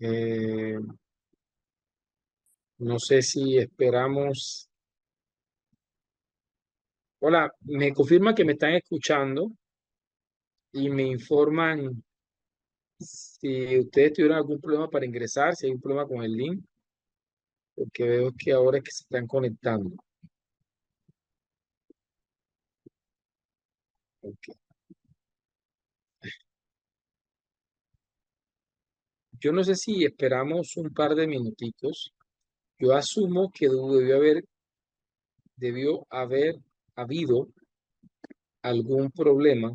Eh, no sé si esperamos. Hola, me confirma que me están escuchando y me informan si ustedes tuvieron algún problema para ingresar, si hay un problema con el link, porque veo que ahora es que se están conectando. Ok. Yo no sé si esperamos un par de minuticos. Yo asumo que debió haber habido algún problema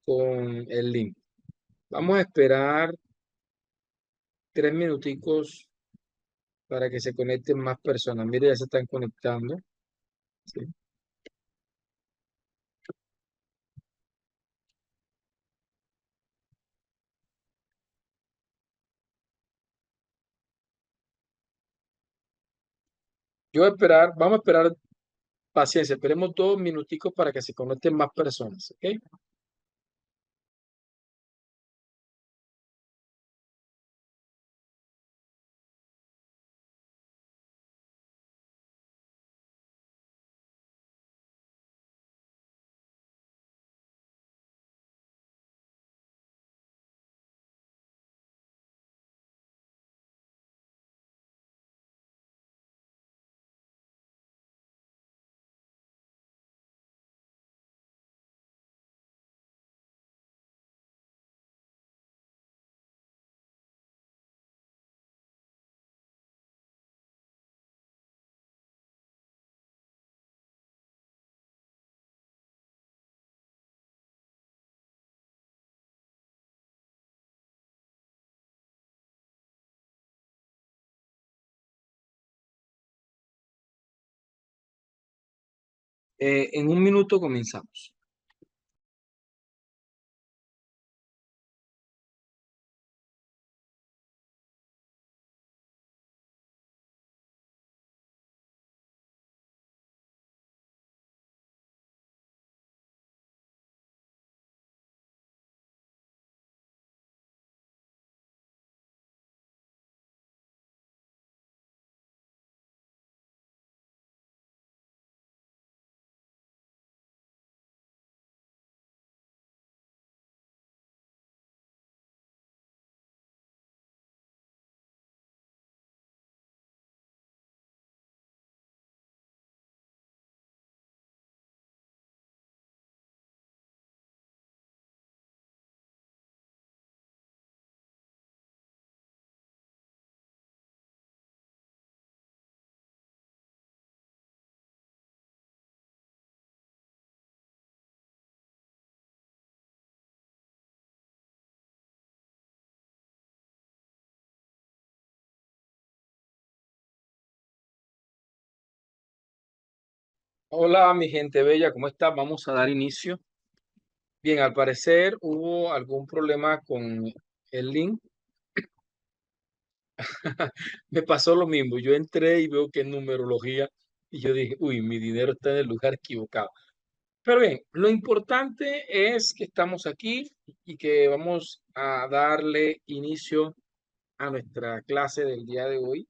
con el link. Vamos a esperar 3 minuticos para que se conecten más personas. Mire, ya se están conectando. ¿Sí? Yo voy a esperar, vamos a esperar paciencia, esperemos 2 minuticos para que se conecten más personas, ¿ok? En un minuto comenzamos. Hola, mi gente bella, ¿cómo está? Vamos a dar inicio. Bien, al parecer hubo algún problema con el link. Me pasó lo mismo. Yo entré y veo que es numerología y yo dije, uy, mi dinero está en el lugar equivocado. Pero bien, lo importante es que estamos aquí y que vamos a darle inicio a nuestra clase del día de hoy.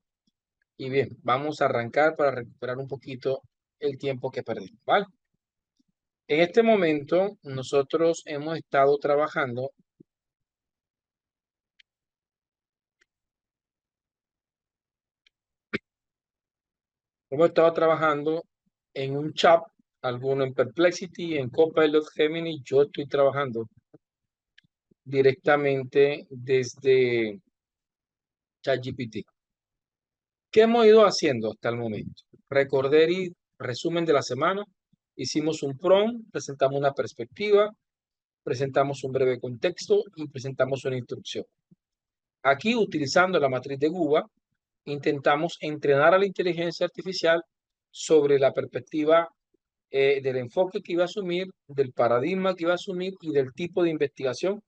Y bien, vamos a arrancar para recuperar un poquito el tiempo que perdimos, ¿vale? En este momento nosotros hemos estado trabajando en un chat, alguno en Perplexity, en Copilot, Gemini. Yo estoy trabajando directamente desde ChatGPT. ¿Qué hemos ido haciendo hasta el momento? Recorder y resumen de la semana. Hicimos un prompt, presentamos una perspectiva, presentamos un breve contexto y presentamos una instrucción. Aquí, utilizando la matriz de GUBA, intentamos entrenar a la inteligencia artificial sobre la perspectiva del enfoque que iba a asumir, del paradigma que iba a asumir y del tipo de investigación,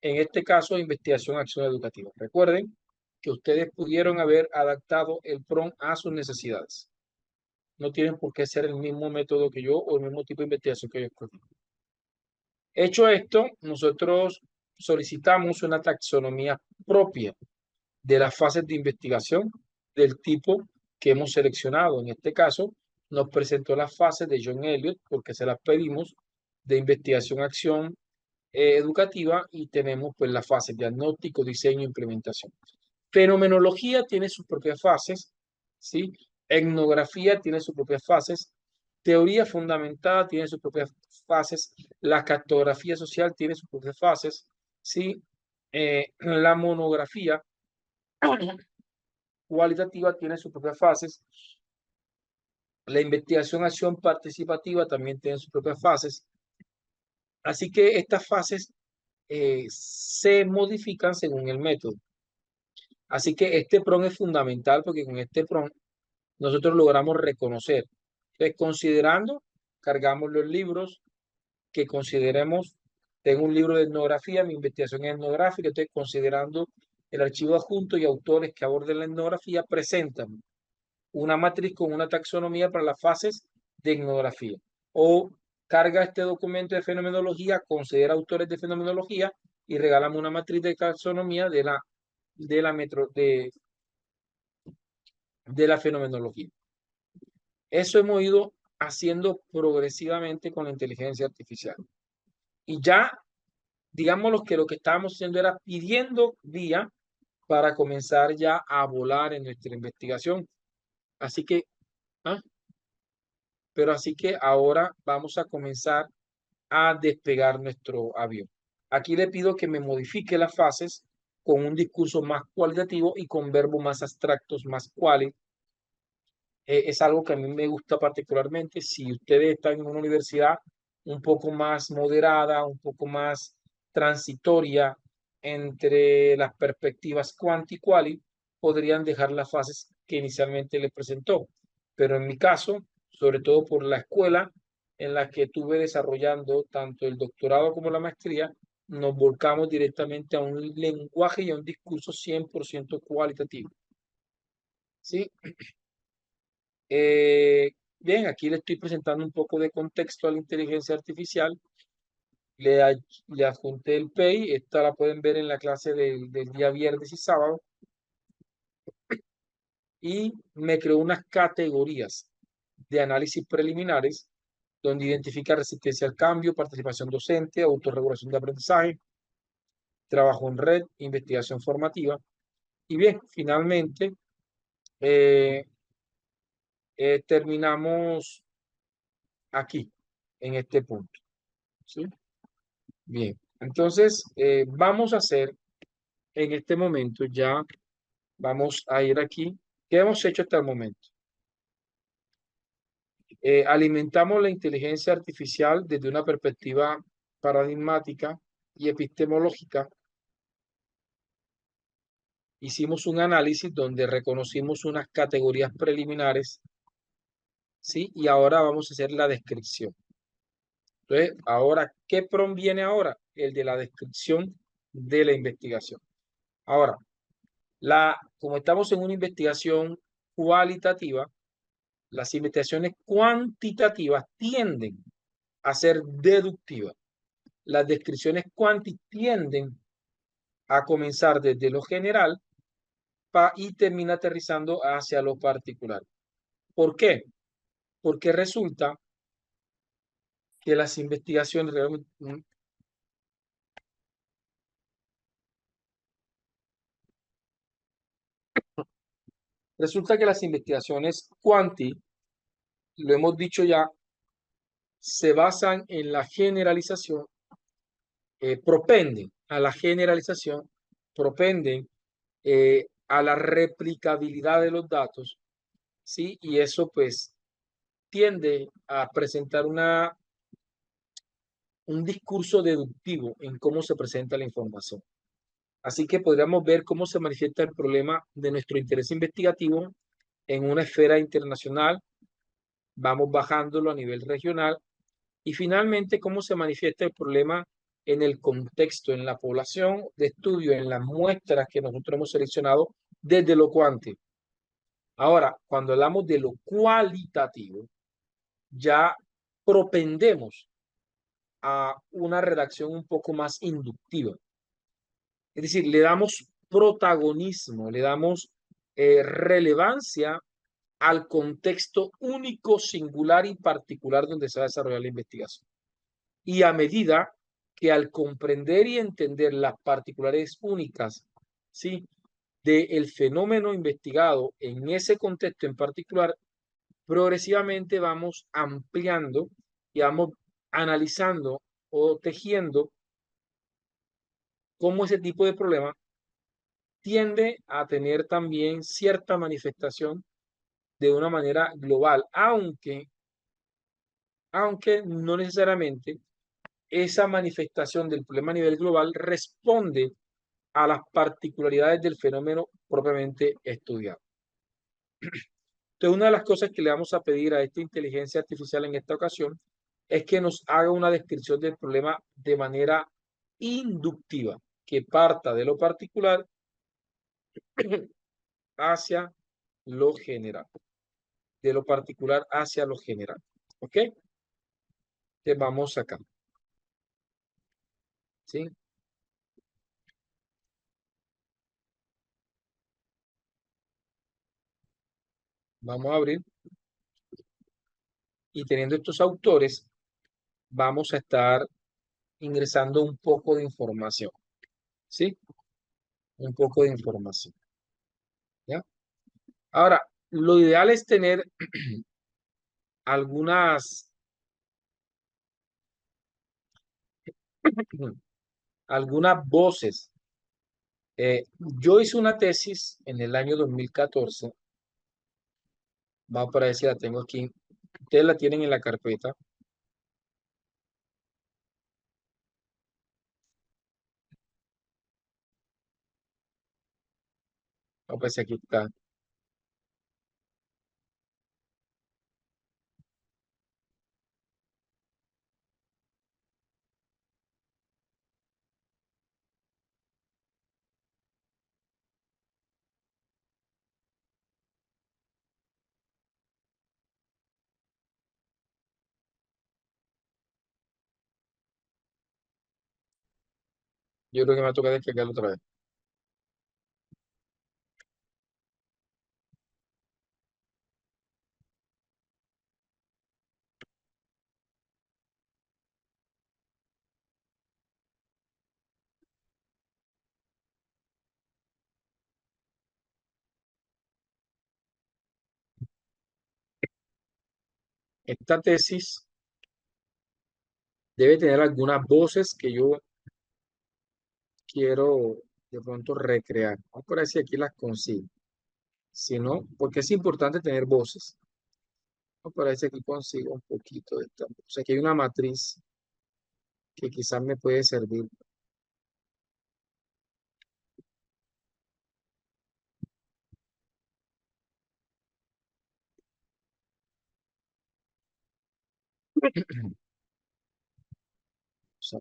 en este caso, investigación acción educativa. Recuerden que ustedes pudieron haber adaptado el prompt a sus necesidades. No tienen por qué ser el mismo método que yo o el mismo tipo de investigación que yo escogí. Hecho esto, nosotros solicitamos una taxonomía propia de las fases de investigación del tipo que hemos seleccionado. En este caso, nos presentó las fases de John Elliott porque se las pedimos de investigación, acción educativa y tenemos pues las fases diagnóstico, diseño, implementación. Fenomenología tiene sus propias fases, ¿sí? Etnografía tiene sus propias fases, teoría fundamentada tiene sus propias fases, la cartografía social tiene sus propias fases, ¿sí? La monografía cualitativa tiene sus propias fases, la investigación acción participativa también tiene sus propias fases, así que estas fases se modifican según el método. Así que este PRON es fundamental porque con este PRON nosotros logramos reconocer. Entonces, considerando, cargamos los libros que consideremos. Tengo un libro de etnografía, mi investigación es etnográfica, entonces considerando el archivo adjunto y autores que aborden la etnografía, presentan una matriz con una taxonomía para las fases de etnografía. O carga este documento de fenomenología, considera autores de fenomenología y regálame una matriz de taxonomía de la fenomenología. Eso hemos ido haciendo progresivamente con la inteligencia artificial. Y ya, digamos lo que estábamos haciendo era pidiendo vía para comenzar ya a volar en nuestra investigación. Así que, ¿ah? Pero así que ahora vamos a comenzar a despegar nuestro avión. Aquí le pido que me modifique las fases con un discurso más cualitativo y con verbos más abstractos, más cuales. Es algo que a mí me gusta particularmente. Si ustedes están en una universidad un poco más moderada, un poco más transitoria entre las perspectivas quanti y quali, podrían dejar las fases que inicialmente les presentó. Pero en mi caso, sobre todo por la escuela en la que estuve desarrollando tanto el doctorado como la maestría, nos volcamos directamente a un lenguaje y a un discurso 100% cualitativo. ¿Sí? Bien, aquí le estoy presentando un poco de contexto a la inteligencia artificial. Le adjunté el PEI, esta la pueden ver en la clase del día viernes y sábado. Y me creó unas categorías de análisis preliminares donde identifica resistencia al cambio, participación docente, autorregulación de aprendizaje, trabajo en red, investigación formativa. Y bien, finalmente eh, terminamos aquí, en este punto. ¿Sí? Bien, entonces vamos a hacer en este momento, ya vamos a ir aquí. ¿Qué hemos hecho hasta el momento? Alimentamos la inteligencia artificial desde una perspectiva paradigmática y epistemológica. Hicimos un análisis donde reconocimos unas categorías preliminares, ¿sí? Y ahora vamos a hacer la descripción. Entonces, ahora, ¿qué proviene ahora? El de la descripción de la investigación. Ahora, como estamos en una investigación cualitativa, las investigaciones cuantitativas tienden a ser deductivas. Las descripciones cuanti tienden a comenzar desde lo general y termina aterrizando hacia lo particular. ¿Por qué? Porque resulta que las investigaciones realmente, resulta que las investigaciones cuanti, lo hemos dicho ya, se basan en la generalización, propenden a la generalización, propenden a la replicabilidad de los datos, ¿sí? Y eso pues tiende a presentar un discurso deductivo en cómo se presenta la información. Así que podríamos ver cómo se manifiesta el problema de nuestro interés investigativo en una esfera internacional, vamos bajándolo a nivel regional y finalmente cómo se manifiesta el problema en el contexto, en la población de estudio, en las muestras que nosotros hemos seleccionado desde lo cuanti. Ahora, cuando hablamos de lo cualitativo, ya propendemos a una redacción un poco más inductiva. Es decir, le damos protagonismo, le damos relevancia al contexto único, singular y particular donde se va a desarrollar la investigación. Y a medida que al comprender y entender las particularidades únicas, ¿sí?, del fenómeno investigado en ese contexto en particular, progresivamente vamos ampliando y vamos analizando o tejiendo cómo ese tipo de problema tiende a tener también cierta manifestación de una manera global, aunque no necesariamente esa manifestación del problema a nivel global responde a las particularidades del fenómeno propiamente estudiado. Entonces, una de las cosas que le vamos a pedir a esta inteligencia artificial en esta ocasión es que nos haga una descripción del problema de manera inductiva, que parta de lo particular hacia lo general, de lo particular hacia lo general. ¿Ok? Entonces vamos acá. ¿Sí? Vamos a abrir y teniendo estos autores, vamos a estar ingresando un poco de información. ¿Sí? Un poco de información. ¿Ya? Ahora, lo ideal es tener algunas, algunas voces. Yo hice una tesis en el año 2014. Vamos para ver si la tengo aquí. Ustedes la tienen en la carpeta. Vamos a ver si aquí está. Yo creo que me va a tocar descargarlo otra vez. Esta tesis debe tener algunas voces que yo quiero de pronto recrear. Vamos a ver si aquí las consigo. Si no, porque es importante tener voces. Vamos a ver si aquí consigo un poquito de esta. O sea, aquí hay una matriz que quizás me puede servir. O sea,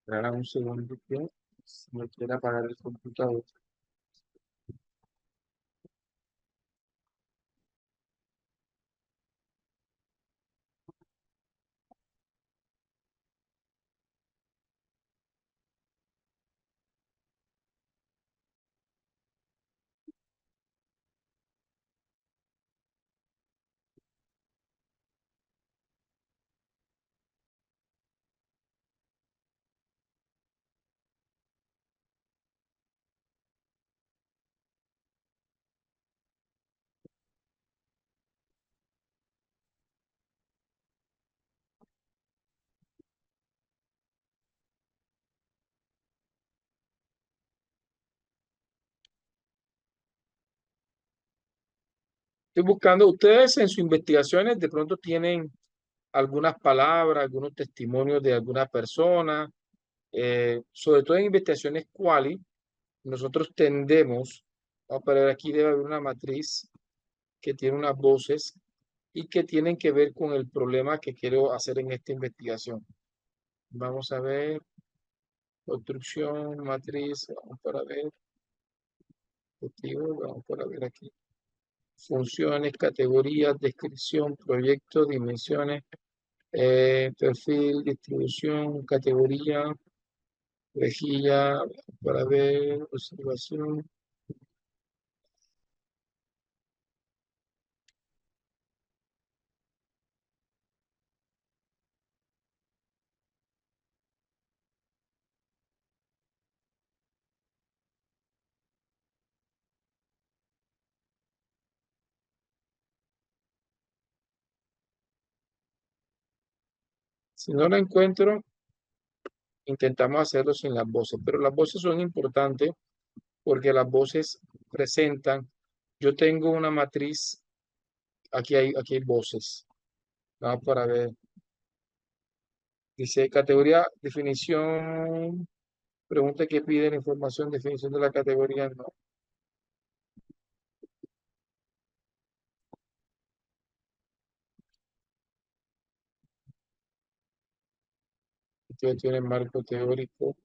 espera un segundo que se me quiere apagar el computador. Estoy buscando, ustedes en sus investigaciones de pronto tienen algunas palabras, algunos testimonios de alguna persona, sobre todo en investigaciones quali, nosotros tendemos, vamos a ver, aquí debe haber una matriz que tiene unas voces y que tienen que ver con el problema que quiero hacer en esta investigación. Vamos a ver, construcción, matriz, vamos para ver, objetivo, vamos para ver aquí. Funciones, categorías, descripción, proyecto, dimensiones, perfil, distribución, categoría, rejilla, para ver, observación. Si no la encuentro, intentamos hacerlo sin las voces, pero las voces son importantes porque las voces presentan, yo tengo una matriz, aquí hay voces, vamos para ver, dice categoría, definición, pregunta que pide la información, definición de la categoría, no, esto tiene marco teórico,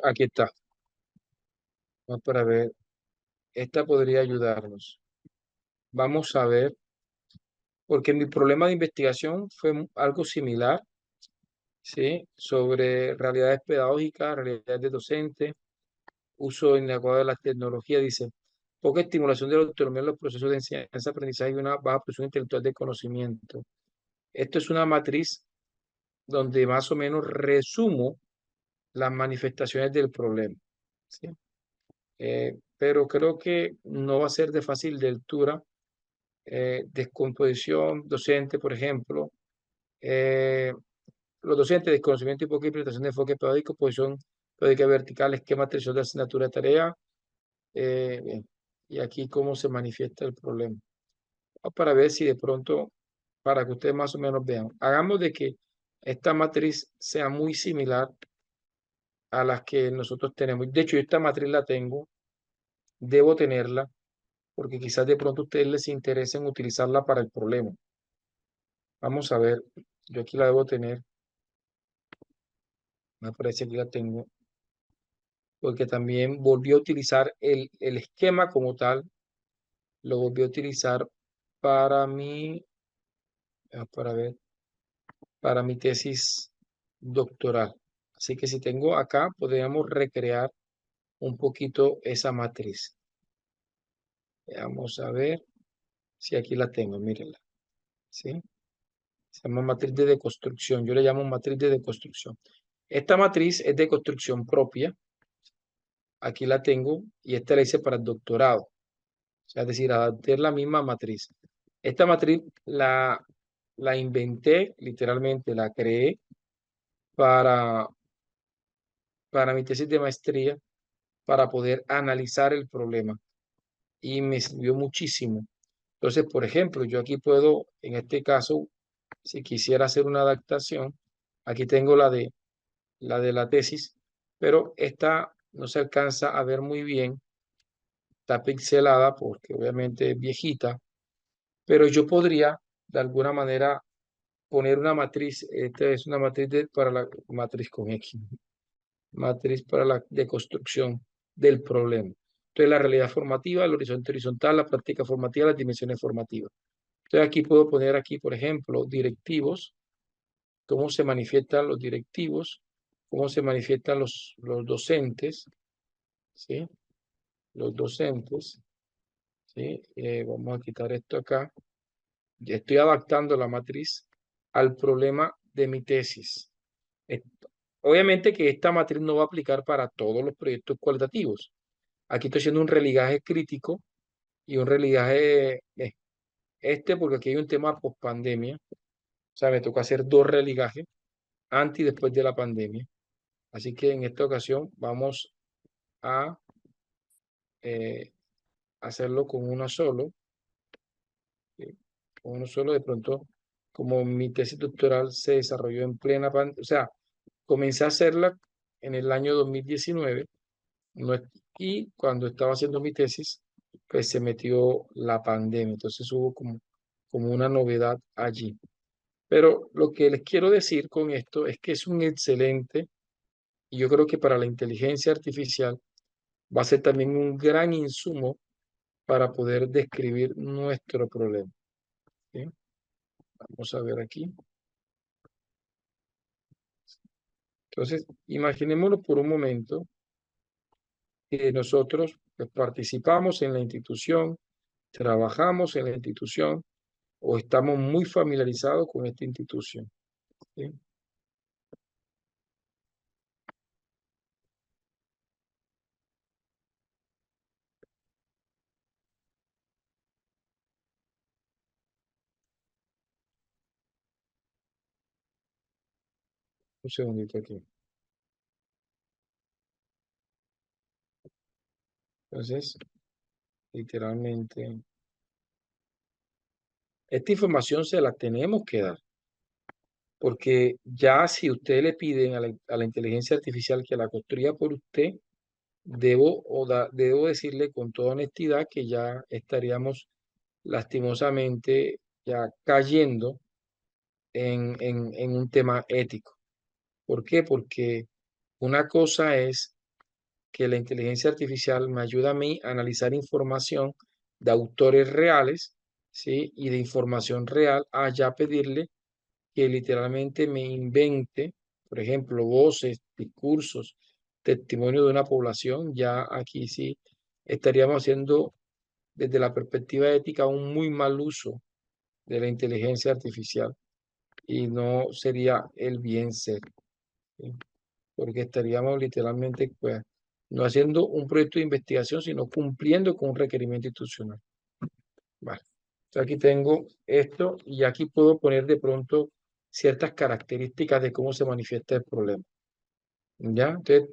aquí está, vamos para ver, esta podría ayudarnos. Vamos a ver, porque mi problema de investigación fue algo similar, ¿sí? Sobre realidades pedagógicas, realidades de docente, uso inadecuado de la tecnología, dice, poca estimulación de la autonomía en los procesos de enseñanza, aprendizaje y una baja presión intelectual de conocimiento. Esto es una matriz donde más o menos resumo las manifestaciones del problema, ¿sí? Pero creo que no va a ser de fácil lectura. Descomposición docente, por ejemplo, eh, los docentes, desconocimiento y poca implementación de enfoque pedagógico, posición pedagógica vertical, esquema atención de asignatura de tarea, bien. Y aquí cómo se manifiesta el problema. Para ver si de pronto, para que ustedes más o menos vean, hagamos de que esta matriz sea muy similar a las que nosotros tenemos. De hecho, yo esta matriz la tengo, debo tenerla, porque quizás de pronto a ustedes les interese en utilizarla para el problema. Vamos a ver, yo aquí la debo tener, me parece que la tengo, porque también volví a utilizar el esquema como tal, lo volví a utilizar para mi, para ver, para mi tesis doctoral. Así que si tengo acá, podríamos recrear un poquito esa matriz. Vamos a ver si aquí la tengo, mírenla. ¿Sí? Se llama matriz de deconstrucción. Yo le llamo matriz de deconstrucción. Esta matriz es de construcción propia. Aquí la tengo y esta la hice para el doctorado. O sea, es decir, adapté la misma matriz. Esta matriz la inventé, literalmente la creé para, para mi tesis de maestría, para poder analizar el problema. Y me sirvió muchísimo. Entonces, por ejemplo, yo aquí puedo, en este caso, si quisiera hacer una adaptación, aquí tengo la tesis, pero esta no se alcanza a ver muy bien, está pixelada porque obviamente es viejita, pero yo podría de alguna manera poner una matriz, esta es una matriz para la matriz con X, matriz para la deconstrucción del problema. Entonces, la realidad formativa, el horizonte horizontal, la práctica formativa, las dimensiones formativas. Entonces, aquí puedo poner aquí, por ejemplo, directivos, cómo se manifiestan los directivos, cómo se manifiestan los docentes, ¿sí? Los docentes, ¿sí? Vamos a quitar esto acá. Ya estoy adaptando la matriz al problema de mi tesis. Obviamente que esta matriz no va a aplicar para todos los proyectos cualitativos. Aquí estoy haciendo un religaje crítico y un religaje porque aquí hay un tema post pandemia. O sea, me toca hacer dos religajes antes y después de la pandemia. Así que en esta ocasión vamos a eh, hacerlo con uno solo. ¿Sí? Con uno solo, de pronto, como mi tesis doctoral se desarrolló en plena pandemia, o sea, comencé a hacerla en el año 2019, no es- y cuando estaba haciendo mi tesis, pues se metió la pandemia, entonces hubo como una novedad allí. Pero lo que les quiero decir con esto es que es un excelente, y yo creo que para la inteligencia artificial va a ser también un gran insumo para poder describir nuestro problema. ¿Sí? Vamos a ver aquí. Entonces, imaginémonos por un momento que nosotros pues, participamos en la institución, trabajamos en la institución o estamos muy familiarizados con esta institución. ¿Sí? Un segundito aquí. Entonces, literalmente, esta información se la tenemos que dar, porque ya si usted le piden a la inteligencia artificial que la construya por usted, debo decirle con toda honestidad que ya estaríamos lastimosamente ya cayendo en un tema ético. ¿Por qué? Porque una cosa es que la inteligencia artificial me ayuda a mí a analizar información de autores reales, ¿sí? Y de información real, a ya pedirle que literalmente me invente, por ejemplo, voces, discursos, testimonio de una población, ya aquí sí estaríamos haciendo desde la perspectiva ética un muy mal uso de la inteligencia artificial y no sería el bien ser, ¿sí? Porque estaríamos literalmente, pues, no haciendo un proyecto de investigación, sino cumpliendo con un requerimiento institucional. Vale. Entonces, aquí tengo esto y aquí puedo poner de pronto ciertas características de cómo se manifiesta el problema. ¿Ya? Entonces,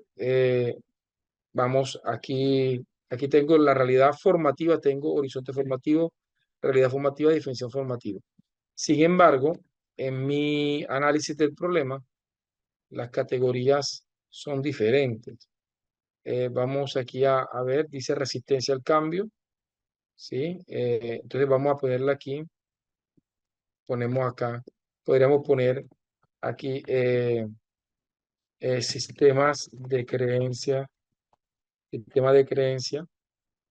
vamos aquí, aquí tengo la realidad formativa, tengo horizonte formativo, realidad formativa, definición formativa. Sin embargo, en mi análisis del problema, las categorías son diferentes. Vamos aquí a ver, dice resistencia al cambio, ¿sí? Entonces vamos a ponerla aquí, ponemos acá, podríamos poner aquí sistema de creencia,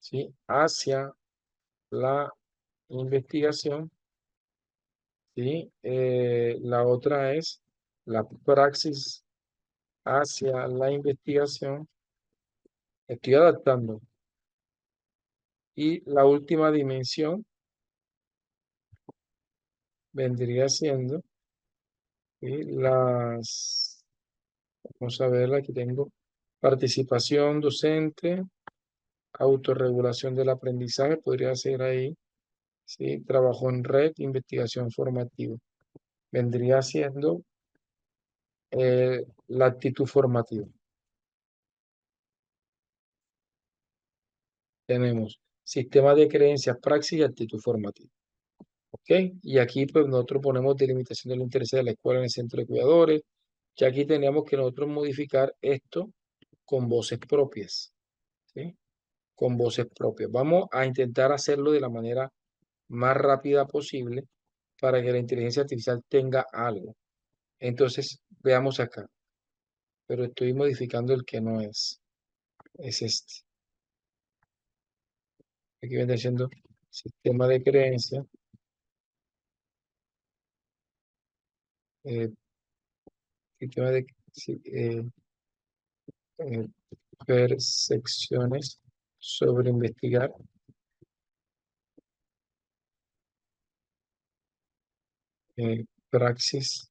¿sí? Hacia la investigación, ¿sí? La otra es la praxis hacia la investigación. Estoy adaptando. Y la última dimensión vendría siendo ¿sí? Vamos a ver, aquí tengo participación docente, autorregulación del aprendizaje, podría ser ahí, ¿sí? Trabajo en red, investigación formativa. Vendría siendo la actitud formativa. Tenemos sistema de creencias, praxis y actitud formativa. ¿Ok? Y aquí pues nosotros ponemos delimitación de los intereses de la escuela en el centro de cuidadores. Ya aquí teníamos que nosotros modificar esto con voces propias. ¿Sí? Con voces propias. Vamos a intentar hacerlo de la manera más rápida posible para que la inteligencia artificial tenga algo. Entonces, veamos acá. Pero estoy modificando el que no es. Es este. Aquí viene siendo sistema de creencia, eh, sistema de eh, percepciones sobre investigar, praxis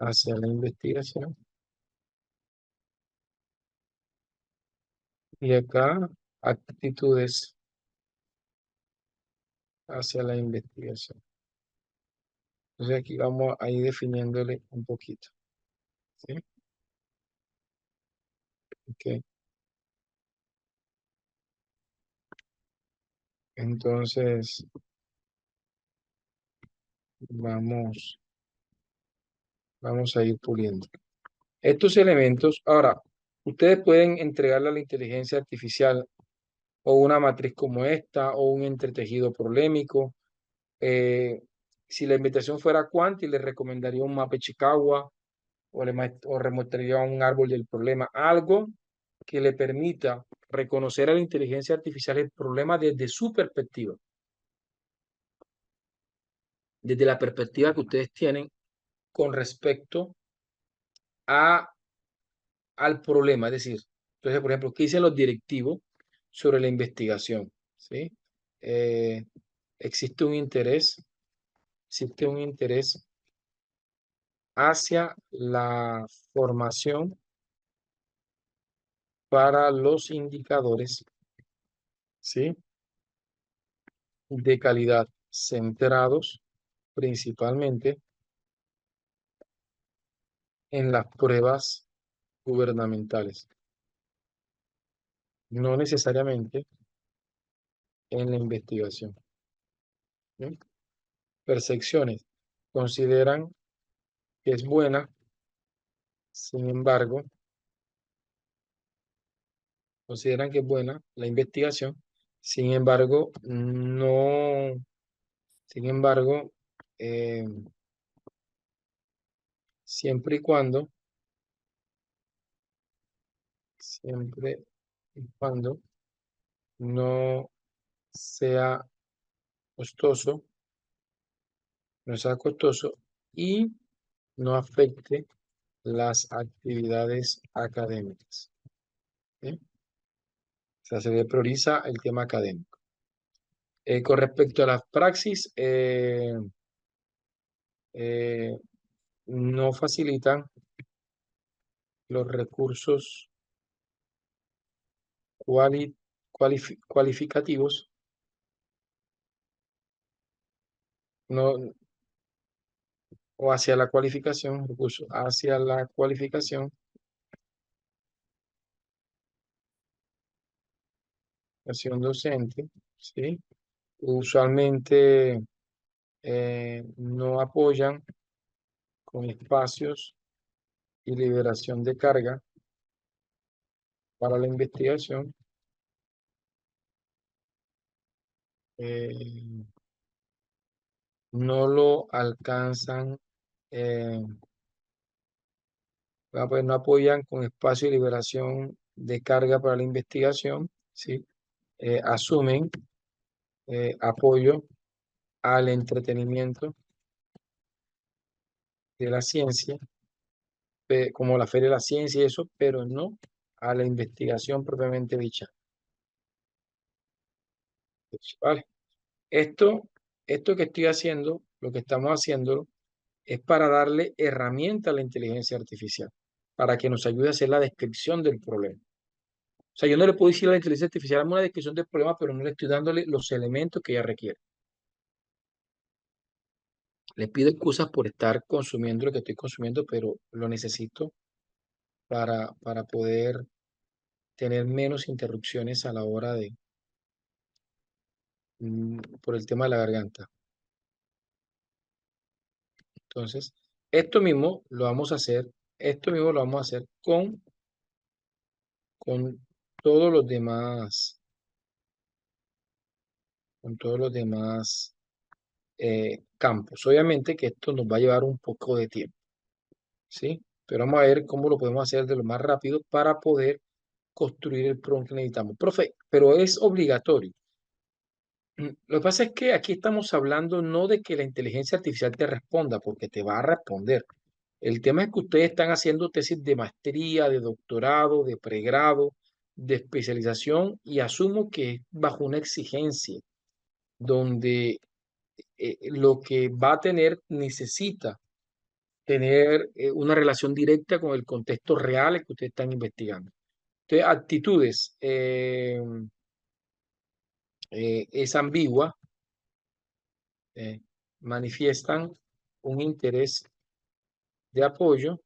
hacia la investigación. Y acá, actitudes hacia la investigación. Entonces aquí vamos a ir definiéndole un poquito. ¿Sí? Ok. Entonces, vamos, vamos a ir puliendo. Estos elementos, ahora, ustedes pueden entregarle a la inteligencia artificial o una matriz como esta o un entretejido problemático. Si la invitación fuera Quanti, le recomendaría un mapa Chicagua o remostraría un árbol del problema, algo que le permita reconocer a la inteligencia artificial el problema desde su perspectiva, desde la perspectiva que ustedes tienen con respecto a, al problema. Es decir, entonces, por ejemplo, ¿qué dicen los directivos sobre la investigación? ¿Sí? Eh, existe un interés, existe un interés hacia la formación para los indicadores, ¿sí? De calidad centrados principalmente en las pruebas gubernamentales, no necesariamente en la investigación. ¿Sí? Percepciones consideran que es buena, sin embargo, consideran que es buena la investigación, sin embargo, no, sin embargo, eh, siempre y cuando, siempre y cuando no sea costoso, no sea costoso y no afecte las actividades académicas. ¿Sí? O sea, se le prioriza el tema académico. Con respecto a las praxis, eh, no facilitan los recursos cualificativos, no, o hacia la cualificación, recursos hacia la cualificación, acción docente, ¿sí? Usualmente no apoyan con espacios y liberación de carga para la investigación. eh, no lo alcanzan, eh, pues no apoyan con espacio y liberación de carga para la investigación, ¿sí? Asumen apoyo al entretenimiento de la ciencia, como la Feria de la Ciencia y eso, pero no a la investigación propiamente dicha. ¿Vale? Esto, esto que estoy haciendo, lo que estamos haciendo, es para darle herramienta a la inteligencia artificial, para que nos ayude a hacer la descripción del problema. O sea, yo no le puedo decir a la inteligencia artificial una descripción del problema, pero no le estoy dándole los elementos que ella requiere. Le pido excusas por estar consumiendo lo que estoy consumiendo, pero lo necesito para poder tener menos interrupciones a la hora de, por el tema de la garganta. Entonces, esto mismo lo vamos a hacer con todos los demás, con todos los demás campos. Obviamente que esto nos va a llevar un poco de tiempo, ¿sí? Pero vamos a ver cómo lo podemos hacer de lo más rápido para poder construir el prompt que necesitamos. Profe, pero es obligatorio. Lo que pasa es que aquí estamos hablando no de que la inteligencia artificial te responda, porque te va a responder. El tema es que ustedes están haciendo tesis de maestría, de doctorado, de pregrado, de especialización, y asumo que es bajo una exigencia donde lo que va a tener necesita tener una relación directa con el contexto real que ustedes están investigando. Entonces, actitudes es ambigua, eh, manifiestan un interés de apoyo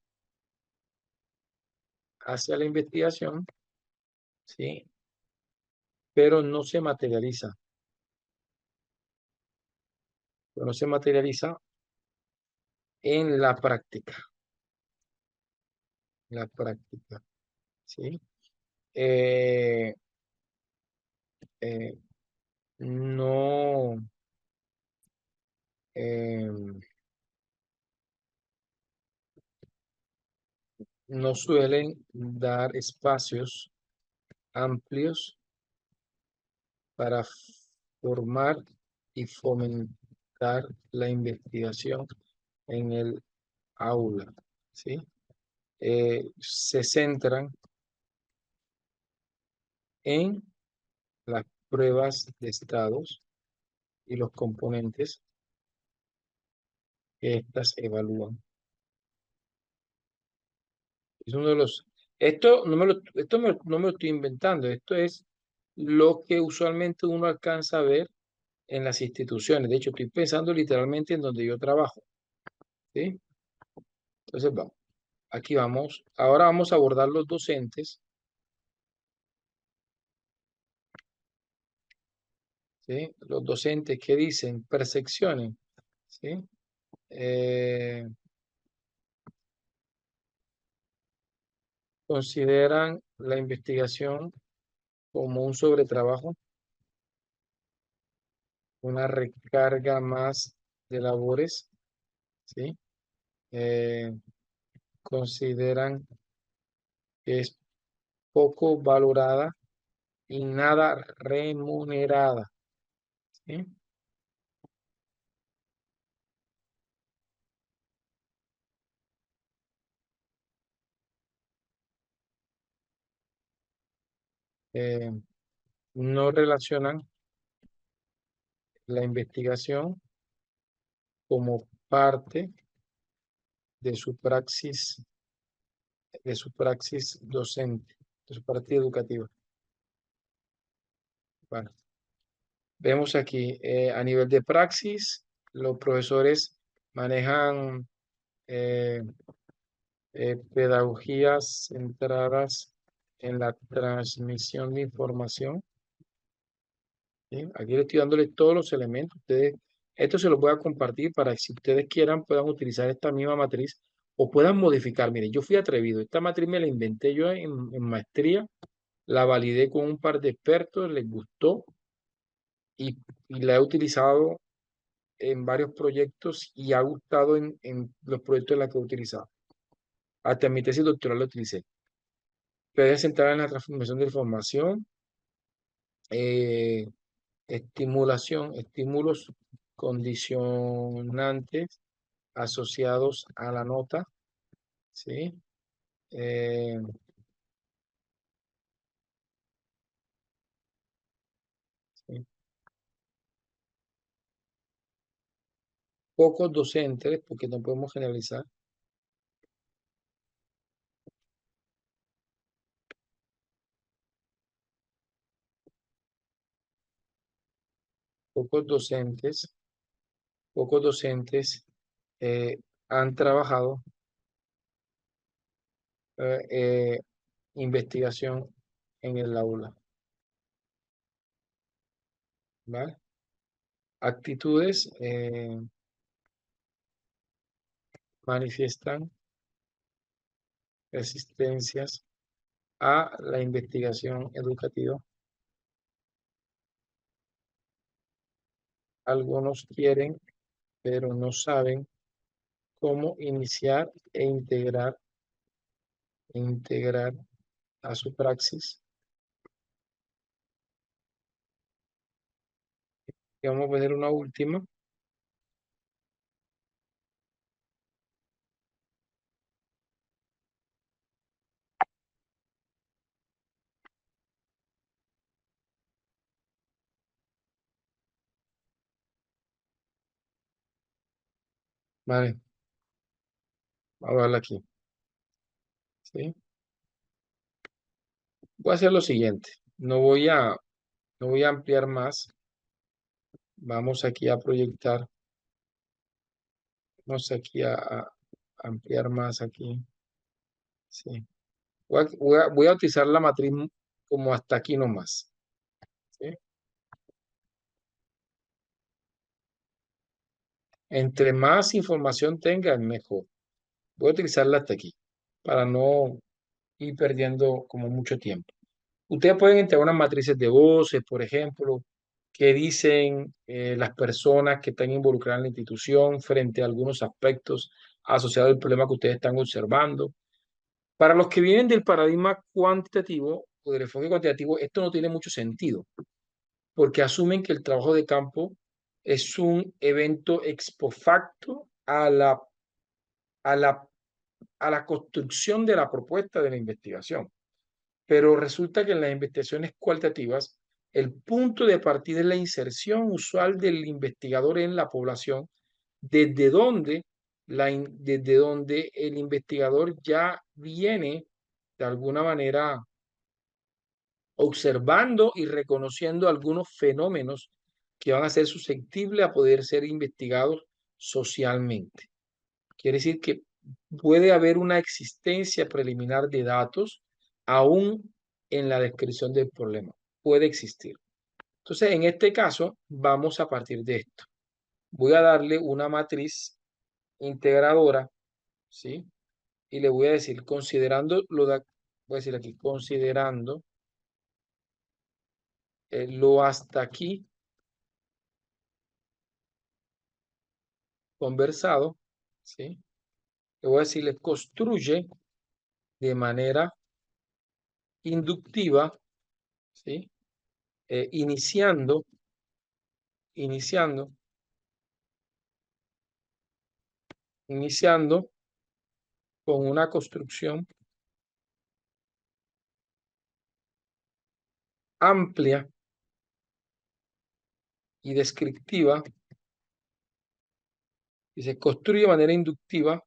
hacia la investigación, ¿sí? Pero no se materializa. No se materializa en la práctica. La práctica, ¿sí? Eh, eh, no, eh, no suelen dar espacios amplios para formar y fomentar la investigación en el aula, ¿sí? Se centran en las pruebas de estados y los componentes que éstas evalúan. Es uno de los, esto no me lo estoy inventando, esto es lo que usualmente uno alcanza a ver en las instituciones. De hecho, estoy pensando literalmente en donde yo trabajo, ¿sí? Entonces, vamos, aquí vamos. Ahora vamos a abordar los docentes, ¿sí? Los docentes que dicen percepciones, ¿sí? Eh, consideran la investigación como un sobretrabajo, una recarga más de labores, ¿sí? Eh, consideran que es poco valorada y nada remunerada, ¿sí? Eh, no relacionan la investigación como parte de su praxis docente, de su práctica educativa. Bueno, vemos aquí, a nivel de praxis, los profesores manejan eh, pedagogías centradas en la transmisión de información, ¿sí? Aquí le estoy dándole todos los elementos. Ustedes, esto se los voy a compartir para que si ustedes quieran puedan utilizar esta misma matriz o puedan modificar. Miren, yo fui atrevido. Esta matriz me la inventé yo en maestría, la validé con un par de expertos, les gustó y, y la he utilizado en varios proyectos y ha gustado en los proyectos en los que he utilizado. Hasta en mi tesis doctoral lo utilicé. Pueden centrar en la transformación de información, eh, estímulos condicionantes asociados a la nota, ¿sí? Eh, sí. Pocos docentes, porque no podemos generalizar, pocos docentes, pocos docentes han trabajado eh, eh, investigación en el aula, ¿vale? Actitudes manifiestan resistencias a la investigación educativa. Algunos quieren, pero no saben cómo iniciar e integrar a su praxis. Y vamos a poner una última, ¿vale? Vamos a verla aquí, ¿sí? Voy a hacer lo siguiente, no voy a ampliar más, vamos aquí a proyectar, vamos aquí a ampliar más aquí, ¿sí? Voy a utilizar la matriz como hasta aquí nomás. ¿Sí? Entre más información tenga, mejor. Voy a utilizarla hasta aquí para no ir perdiendo como mucho tiempo. Ustedes pueden entregar unas matrices de voces, por ejemplo, que dicen las personas que están involucradas en la institución frente a algunos aspectos asociados al problema que ustedes están observando. Para los que vienen del paradigma cuantitativo o del enfoque cuantitativo, esto no tiene mucho sentido, porque asumen que el trabajo de campo es un evento ex post facto a la, a la construcción de la propuesta de la investigación. Pero resulta que en las investigaciones cualitativas, el punto de partida es la inserción usual del investigador en la población, desde donde, desde donde el investigador ya viene de alguna manera observando y reconociendo algunos fenómenos que van a ser susceptibles a poder ser investigados socialmente. Quiere decir que puede haber una existencia preliminar de datos aún en la descripción del problema. Puede existir. Entonces, en este caso, vamos a partir de esto. Voy a darle una matriz integradora, ¿sí? Y le voy a decir, considerando voy a decir aquí, considerando lo hasta aquí conversado, ¿sí? Le voy a decirle, construye de manera inductiva, ¿sí? Iniciando, iniciando, iniciando con una construcción amplia y descriptiva, y se construye de manera inductiva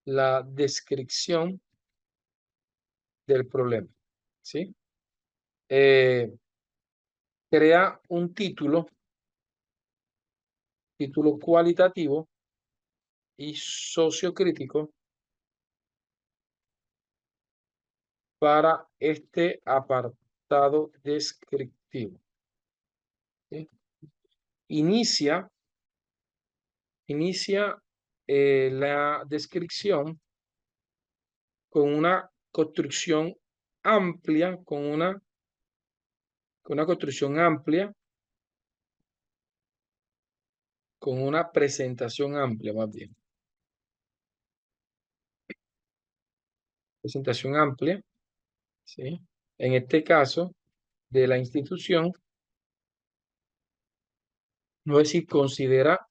la descripción del problema, ¿sí? Eh, Crea un título cualitativo y sociocrítico para este apartado descriptivo, ¿sí? Inicia, inicia la descripción con una construcción amplia, con una construcción amplia, con una presentación amplia más bien. Presentación amplia, ¿sí? En este caso, de la institución, no es si considera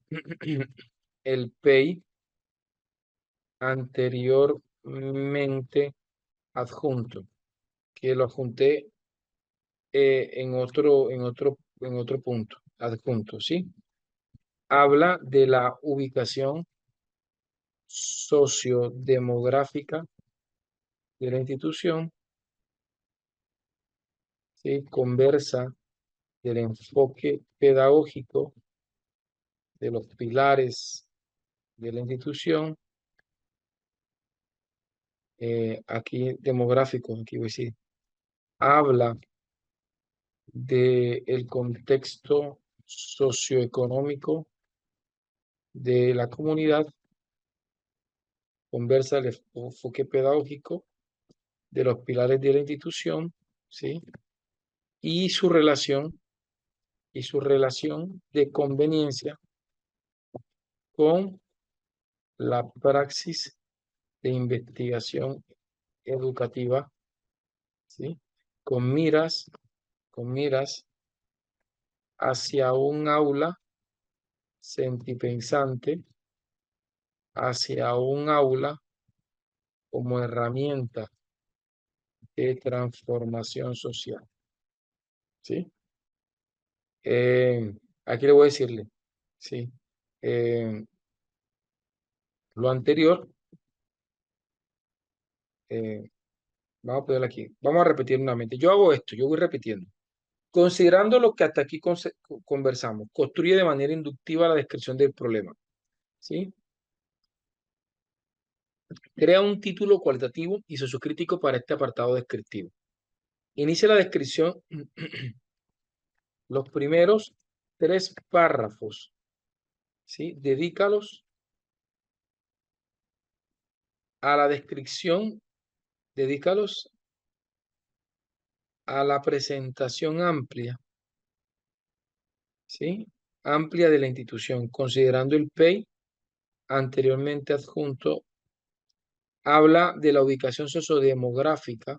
el PEI anteriormente adjunto, que lo adjunté en otro punto, adjunto, ¿sí? Habla de la ubicación sociodemográfica de la institución, ¿sí? Conversa del enfoque pedagógico, de los pilares de la institución, aquí demográfico, aquí voy a decir, habla del contexto socioeconómico de la comunidad, conversa del enfoque pedagógico, de los pilares de la institución, ¿sí? Y su relación de conveniencia con la praxis de investigación educativa, ¿sí? Con miras, con miras hacia un aula sentipensante, hacia un aula como herramienta de transformación social, ¿sí? Aquí le voy a decirle, ¿sí? Eh, lo anterior, eh, vamos a ponerlo aquí, vamos a repetir nuevamente. Yo hago esto, yo voy repitiendo. Considerando lo que hasta aquí conversamos, construye de manera inductiva la descripción del problema, ¿sí? Crea un título cualitativo y sociocrítico para este apartado descriptivo. Inicia la descripción. Los primeros 3 párrafos, ¿sí? Dedícalos a la descripción, dedícalos a la presentación amplia, ¿sí? Amplia de la institución, considerando el PEI anteriormente adjunto, habla de la ubicación sociodemográfica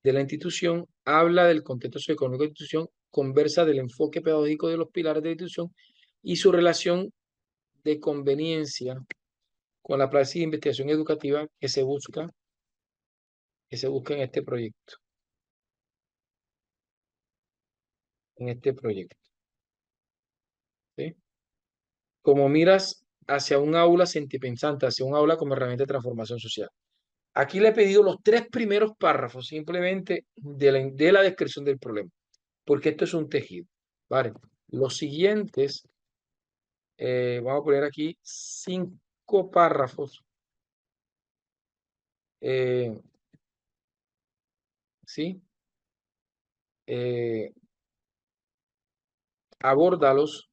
de la institución, habla del contexto socioeconómico de la institución, conversa del enfoque pedagógico de los pilares de la institución y su relación de conveniencia con la práctica de investigación educativa que se busca en este proyecto. ¿Sí? Como miras hacia un aula sentipensante, hacia un aula como herramienta de transformación social. Aquí le he pedido los 3 primeros párrafos simplemente de la descripción del problema, porque esto es un tejido. ¿Vale? Los siguientes, vamos a poner aquí 5 párrafos, ¿sí? Abórdalos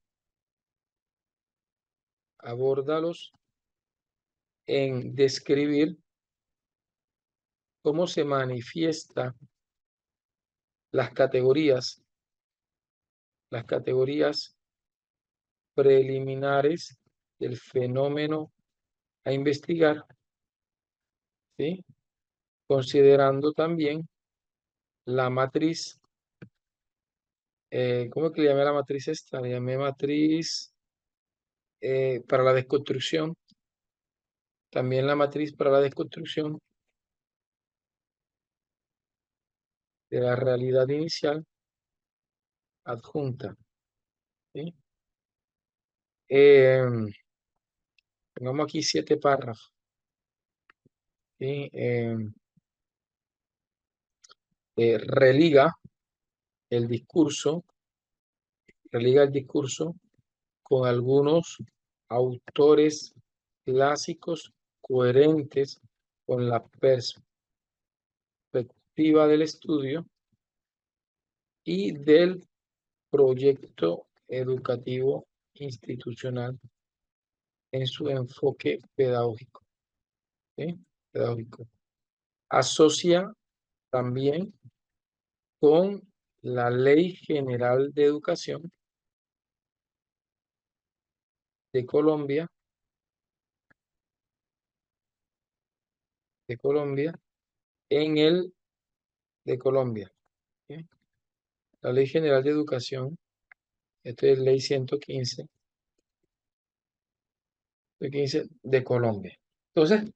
en describir cómo se manifiesta las categorías preliminares del fenómeno a investigar, ¿sí? Considerando también la matriz, ¿cómo es que le llamé la matriz esta? Le llamé matriz para la desconstrucción, también la matriz para la desconstrucción de la realidad inicial adjunta, ¿sí? Pongamos aquí 7 párrafos, ¿sí? Religa el discurso, con algunos autores clásicos coherentes con la perspectiva del estudio y del proyecto educativo institucional en su enfoque pedagógico, ¿sí? Pedagógico. Asocia también con la Ley General de Educación de Colombia, en el de Colombia, ¿sí? La Ley General de Educación, esta es Ley 115 de Colombia. Entonces,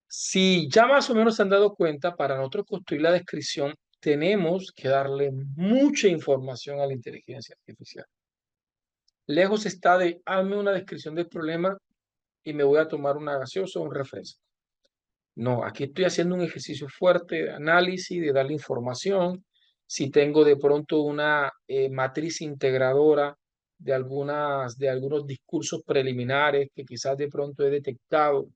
si ya más o menos se han dado cuenta, para nosotros construir la descripción, tenemos que darle mucha información a la inteligencia artificial. Lejos está de, hazme una descripción del problema y me voy a tomar una gaseosa o un refresco. No, aquí estoy haciendo un ejercicio fuerte de análisis, de darle información. Si tengo de pronto una matriz integradora de algunos discursos preliminares que quizás de pronto he detectado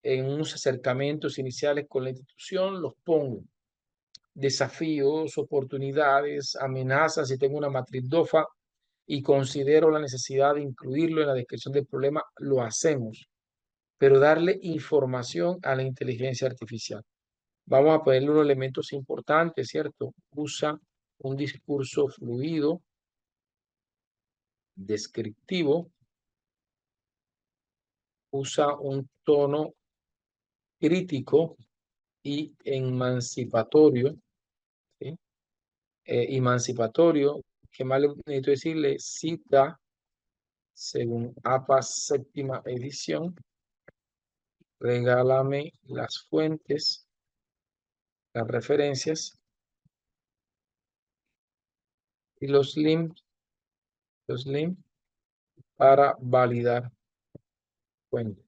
en unos acercamientos iniciales con la institución, los pongo. Desafíos, oportunidades, amenazas, si tengo una matriz DOFA y considero la necesidad de incluirlo en la descripción del problema, lo hacemos, pero darle información a la inteligencia artificial. Vamos a ponerle unos elementos importantes, ¿cierto? Usa un discurso fluido, descriptivo, usa un tono crítico y emancipatorio, ¿sí? Emancipatorio, ¿qué más le necesito decirle? Cita, según APA séptima edición, regálame las fuentes, las referencias y los links para validar fuentes.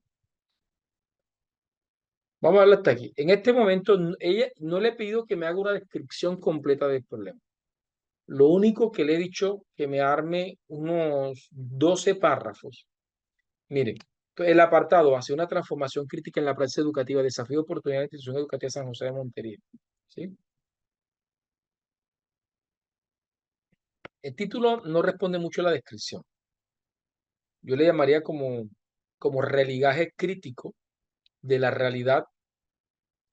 Vamos a verlo hasta aquí. En este momento, ella no le he pedido que me haga una descripción completa del problema. Lo único que le he dicho que me arme unos 12 párrafos. Miren, El apartado hace una transformación crítica en la práctica educativa, desafío de oportunidad de la institución educativa San José de Montería. ¿Sí? El título no responde mucho a la descripción. Yo le llamaría como religaje crítico de la realidad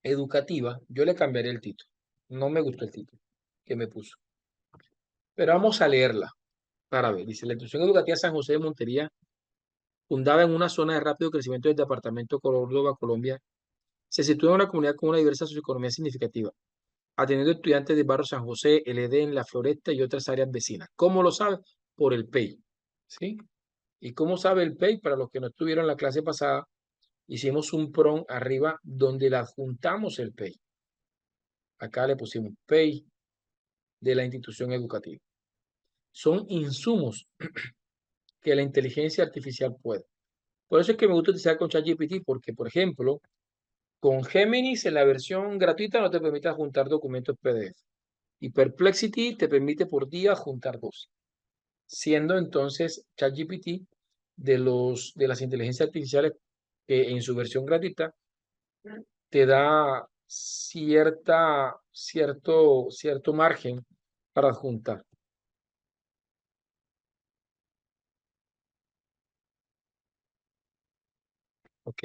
educativa. Yo le cambiaría el título. No me gustó el título que me puso. Pero vamos a leerla para ver. Dice, la institución educativa San José de Montería, fundada en una zona de rápido crecimiento del departamento Córdoba, Colombia, se sitúa en una comunidad con una diversa socioeconomía significativa, atendiendo estudiantes de barrio San José, el Edén, La Floresta y otras áreas vecinas. ¿Cómo lo sabe? Por el PEI. ¿Sí? ¿Y cómo sabe el PEI? Para los que no estuvieron en la clase pasada, hicimos un PRON arriba donde le adjuntamos el PEI. Acá le pusimos PEI de la institución educativa. Son insumos que la inteligencia artificial puede. Por eso es que me gusta utilizar con ChatGPT, porque, por ejemplo, con Géminis en la versión gratuita no te permite juntar documentos PDF. Y Perplexity te permite por día juntar dos. Siendo entonces ChatGPT de las inteligencias artificiales que en su versión gratuita te da cierto margen para juntar. Ok.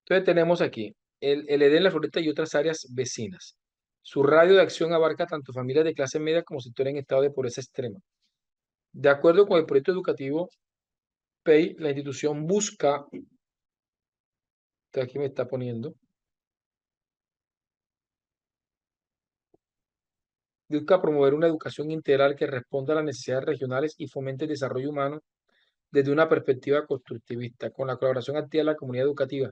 Entonces tenemos aquí el Edén, La Floresta y otras áreas vecinas. Su radio de acción abarca tanto familias de clase media como sectores en estado de pobreza extrema. De acuerdo con el proyecto educativo PEI, la institución aquí me está poniendo, busca promover una educación integral que responda a las necesidades regionales y fomente el desarrollo humano desde una perspectiva constructivista, con la colaboración activa de la comunidad educativa.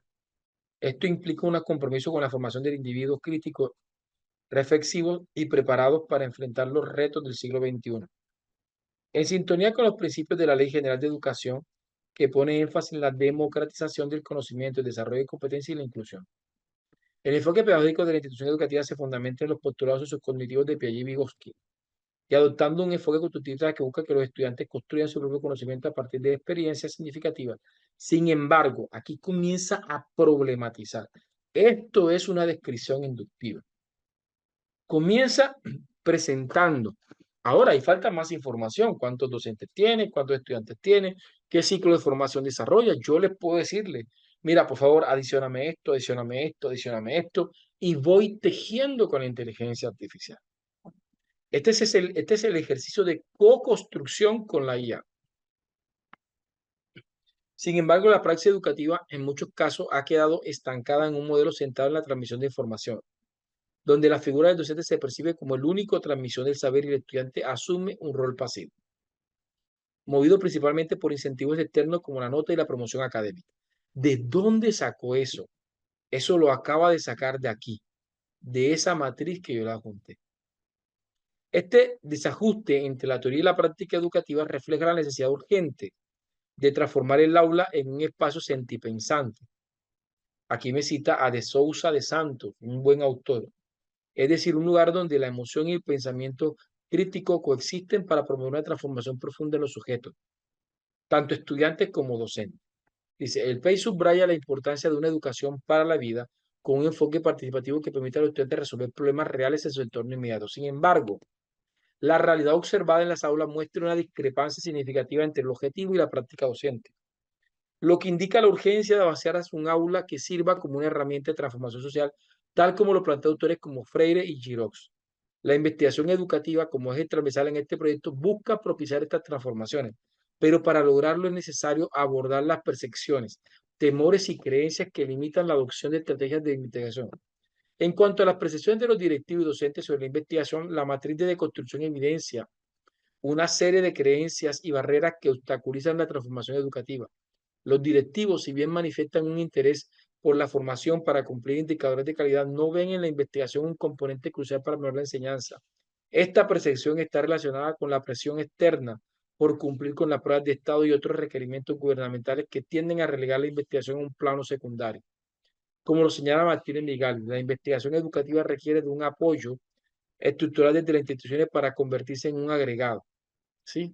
Esto implica un compromiso con la formación del individuo crítico, reflexivos y preparados para enfrentar los retos del siglo XXI. En sintonía con los principios de la Ley General de Educación, que pone énfasis en la democratización del conocimiento, el desarrollo de competencia y la inclusión. El enfoque pedagógico de la institución educativa se fundamenta en los postulados sociocognitivos de Piaget y Vygotsky, y adoptando un enfoque constructivista que busca que los estudiantes construyan su propio conocimiento a partir de experiencias significativas. Sin embargo, aquí comienza a problematizar. Esto es una descripción inductiva. Comienza presentando. Ahora hay falta más información. ¿Cuántos docentes tiene? ¿Cuántos estudiantes tiene? ¿Qué ciclo de formación desarrolla? Yo les puedo decirle, mira, por favor, adicioname esto, adicioname esto, adicioname esto, y voy tejiendo con la inteligencia artificial. Este es el ejercicio de co-construcción con la IA. Sin embargo, la praxis educativa en muchos casos ha quedado estancada en un modelo centrado en la transmisión de información, donde la figura del docente se percibe como el único transmisión del saber y el estudiante asume un rol pasivo, movido principalmente por incentivos externos como la nota y la promoción académica. ¿De dónde sacó eso? Eso lo acaba de sacar de aquí, de esa matriz que yo le adjunté. Este desajuste entre la teoría y la práctica educativa refleja la necesidad urgente de transformar el aula en un espacio sentipensante. Aquí me cita a de Sousa de Santos, un buen autor. Es decir, un lugar donde la emoción y el pensamiento crítico coexisten para promover una transformación profunda en los sujetos, tanto estudiantes como docentes. Dice, el PEI subraya la importancia de una educación para la vida con un enfoque participativo que permita a los estudiantes resolver problemas reales en su entorno inmediato. Sin embargo, la realidad observada en las aulas muestra una discrepancia significativa entre el objetivo y la práctica docente, lo que indica la urgencia de vaciar a un aula que sirva como una herramienta de transformación social, tal como lo plantean autores como Freire y Giroux. La investigación educativa, como eje transversal en este proyecto, busca propiciar estas transformaciones, pero para lograrlo es necesario abordar las percepciones, temores y creencias que limitan la adopción de estrategias de investigación. En cuanto a las percepciones de los directivos y docentes sobre la investigación, la matriz de deconstrucción evidencia una serie de creencias y barreras que obstaculizan la transformación educativa. Los directivos, si bien manifiestan un interés por la formación para cumplir indicadores de calidad, no ven en la investigación un componente crucial para mejorar la enseñanza. Esta percepción está relacionada con la presión externa por cumplir con las pruebas de Estado y otros requerimientos gubernamentales que tienden a relegar la investigación a un plano secundario. Como lo señala Martínez Miguel, la investigación educativa requiere de un apoyo estructural desde las instituciones para convertirse en un agregado. ¿Sí?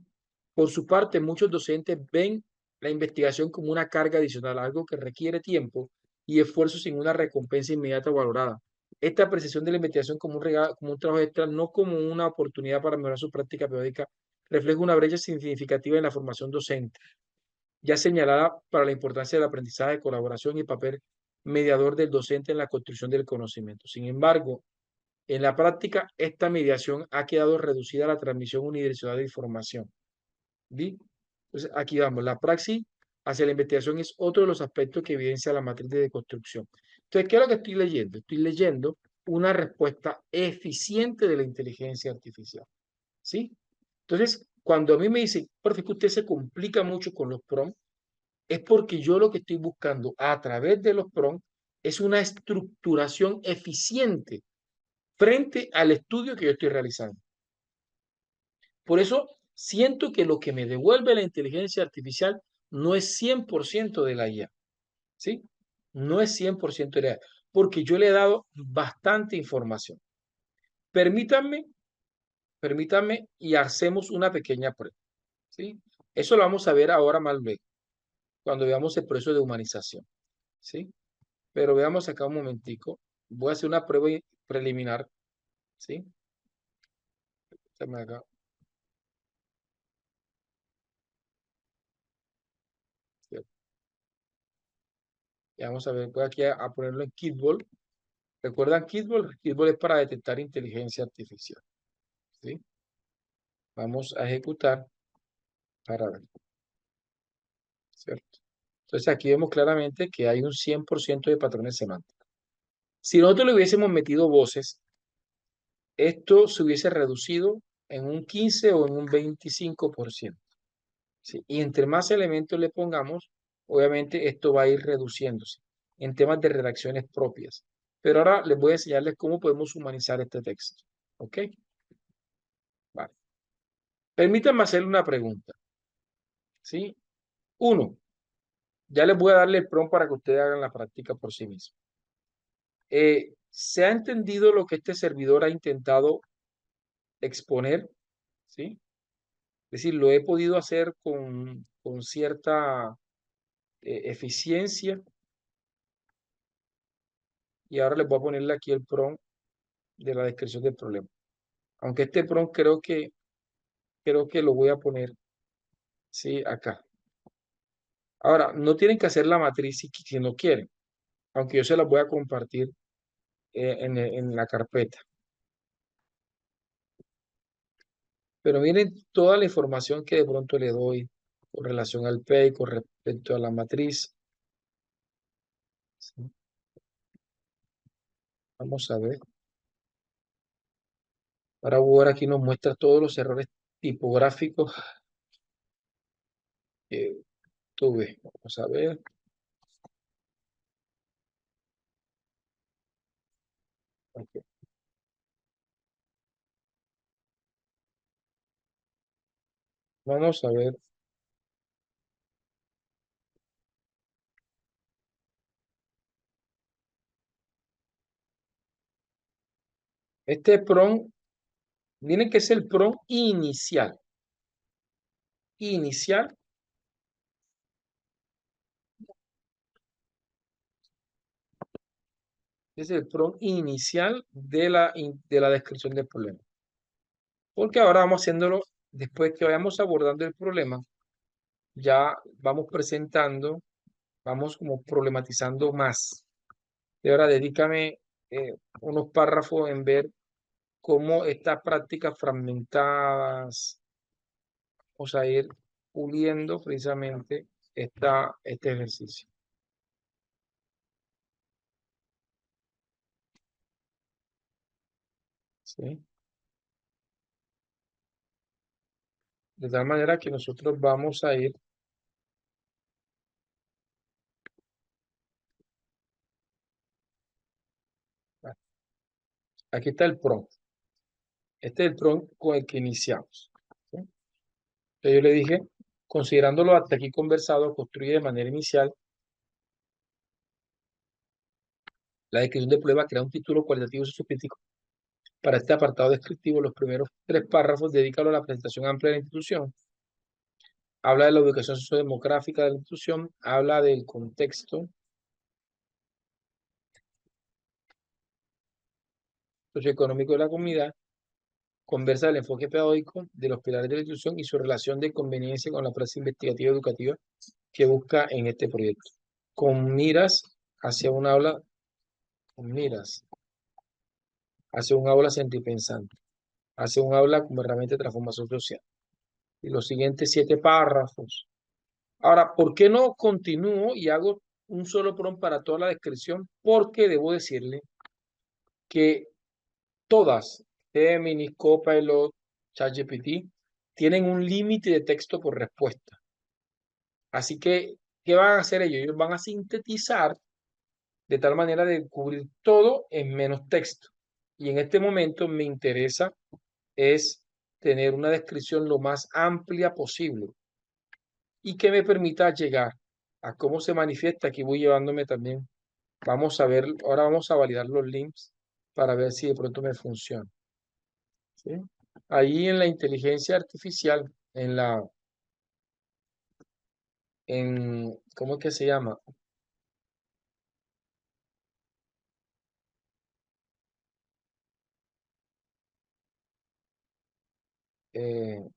Por su parte, muchos docentes ven la investigación como una carga adicional, algo que requiere tiempo y esfuerzo sin una recompensa inmediata o valorada. Esta apreciación de la investigación como un regalo, como un trabajo extra, no como una oportunidad para mejorar su práctica periódica, refleja una brecha significativa en la formación docente, ya señalada para la importancia del aprendizaje, colaboración y papel mediador del docente en la construcción del conocimiento. Sin embargo, en la práctica, esta mediación ha quedado reducida a la transmisión unidireccional de información. ¿Vi? Entonces, aquí vamos. La praxis hacia la investigación es otro de los aspectos que evidencia la matriz de deconstrucción. Entonces, ¿qué es lo que estoy leyendo? Estoy leyendo una respuesta eficiente de la inteligencia artificial. ¿Sí? Entonces, cuando a mí me dicen, profe, que usted se complica mucho con los prompts, es porque yo lo que estoy buscando a través de los prompts es una estructuración eficiente frente al estudio que yo estoy realizando. Por eso siento que lo que me devuelve la inteligencia artificial no es 100% de la IA, ¿sí? No es 100% de la IA, porque yo le he dado bastante información. Permítanme, permítanme y hacemos una pequeña prueba, ¿sí? Eso lo vamos a ver ahora más luego, cuando veamos el proceso de humanización, ¿sí? Pero veamos acá un momentico. Voy a hacer una prueba preliminar, ¿sí? Déjame acá. Y vamos a ver, voy aquí a ponerlo en Kitball. ¿Recuerdan Kitball? Kitball es para detectar inteligencia artificial, ¿sí? Vamos a ejecutar para ver, ¿cierto? Entonces aquí vemos claramente que hay un 100% de patrones semánticos. Si nosotros le hubiésemos metido voces, esto se hubiese reducido en un 15 o en un 25%, ¿sí? Y entre más elementos le pongamos, obviamente esto va a ir reduciéndose en temas de redacciones propias. Pero ahora les voy a enseñarles cómo podemos humanizar este texto, ¿ok? Vale. Permítanme hacerle una pregunta, ¿sí? Uno, ya les voy a darle el prompt para que ustedes hagan la práctica por sí mismos. ¿Se ha entendido lo que este servidor ha intentado exponer? ¿Sí? Es decir, lo he podido hacer con cierta eficiencia y ahora les voy a ponerle aquí el prompt de la descripción del problema. Aunque este prompt creo que lo voy a poner, sí, acá. Ahora, no tienen que hacer la matriz si no quieren, aunque yo se las voy a compartir en la carpeta. Pero miren toda la información que de pronto le doy con relación al PEI, con respecto a la matriz. ¿Sí? Vamos a ver. Ahora aquí nos muestra todos los errores tipográficos que tuve. Vamos a ver. Ok. Vamos a ver. Este prompt, miren que es el prompt inicial. Inicial es el prompt inicial de la descripción del problema. Porque ahora vamos haciéndolo, después que vayamos abordando el problema, ya vamos presentando, vamos como problematizando más. Y ahora dedícame unos párrafos en ver cómo estas prácticas fragmentadas, vamos a ir puliendo precisamente este ejercicio. ¿Sí? De tal manera que nosotros vamos a ir, aquí está el prompt. Este es el prompt con el que iniciamos. ¿Sí? Entonces yo le dije, considerándolo hasta aquí conversado, construye de manera inicial la descripción del problema, crea un título cualitativo sociocrítico. Para este apartado descriptivo, los primeros 3 párrafos dedícalo a la presentación amplia de la institución. habla de la ubicación sociodemográfica de la institución, habla del contexto socioeconómico de la comunidad, conversa del enfoque pedagógico de los pilares de la institución y su relación de conveniencia con la práctica investigativa educativa que busca en este proyecto. Con miras hacia un aula, con miras hacia un aula sentipensante, hacia un aula como herramienta de transformación social. Y los siguientes 7 párrafos. Ahora, ¿por qué no continúo y hago un solo prompt para toda la descripción? Porque debo decirle que todas, Gemini, Copilot, ChatGPT, tienen un límite de texto por respuesta. Así que, ¿qué van a hacer ellos? Ellos van a sintetizar de tal manera de cubrir todo en menos texto. Y en este momento me interesa es tener una descripción lo más amplia posible y que me permita llegar a cómo se manifiesta. Aquí voy llevándome también. Vamos a ver, ahora vamos a validar los links para ver si de pronto me funciona. ¿Sí? Ahí en la inteligencia artificial, ¿cómo es que se llama? Eh,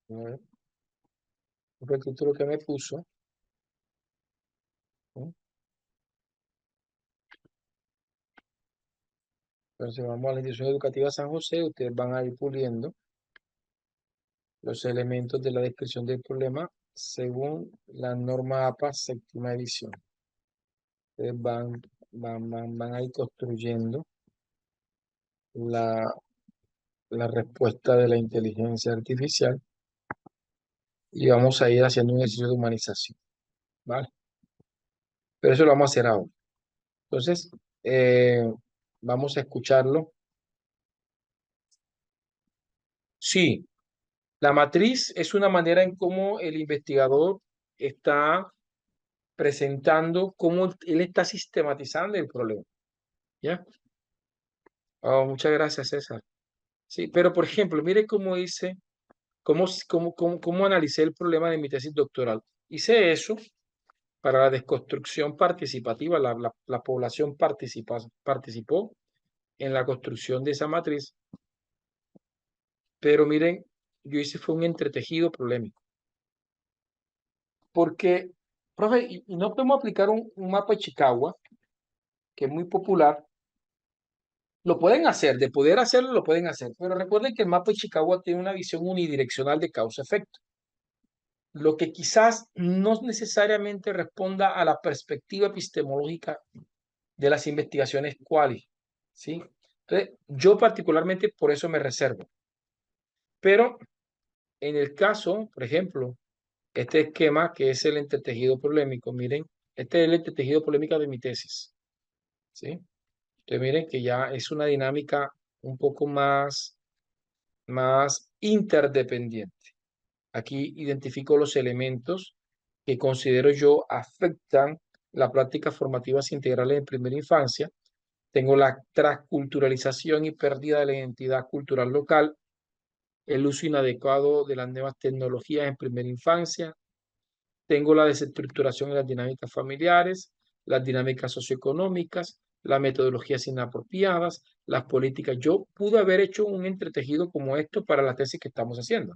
a ver, el título que me puso. ¿No? Entonces vamos a la institución educativa San José, ustedes van a ir puliendo los elementos de la descripción del problema según la norma APA séptima edición. Ustedes van a ir construyendo la, la respuesta de la inteligencia artificial y vamos a ir haciendo un ejercicio de humanización, ¿vale? Pero eso lo vamos a hacer ahora. Entonces, eh, vamos a escucharlo. Sí, la matriz es una manera en cómo el investigador está presentando, cómo él está sistematizando el problema, ¿ya? Oh, muchas gracias, César. Sí, pero por ejemplo, mire cómo hice, cómo analicé el problema de mi tesis doctoral. Hice eso para la desconstrucción participativa, la población participó en la construcción de esa matriz, pero miren, yo hice fue un entretejido problemático, porque, profe, y no podemos aplicar un mapa de Chicago, que es muy popular. Lo pueden hacer, de poder hacerlo, lo pueden hacer, pero recuerden que el mapa de Chicago tiene una visión unidireccional de causa-efecto, lo que quizás no necesariamente responda a la perspectiva epistemológica de las investigaciones quali, ¿sí? Entonces, yo particularmente por eso me reservo. Pero en el caso, por ejemplo, este esquema que es el entretejido polémico, miren, este es el entretejido polémico de mi tesis, ¿sí? Entonces, miren que ya es una dinámica un poco más interdependiente. Aquí identifico los elementos que considero yo afectan las prácticas formativas integrales en primera infancia. Tengo la transculturalización y pérdida de la identidad cultural local, el uso inadecuado de las nuevas tecnologías en primera infancia. Tengo la desestructuración de las dinámicas familiares, las dinámicas socioeconómicas, las metodologías inapropiadas, las políticas. Yo pude haber hecho un entretejido como esto para la tesis que estamos haciendo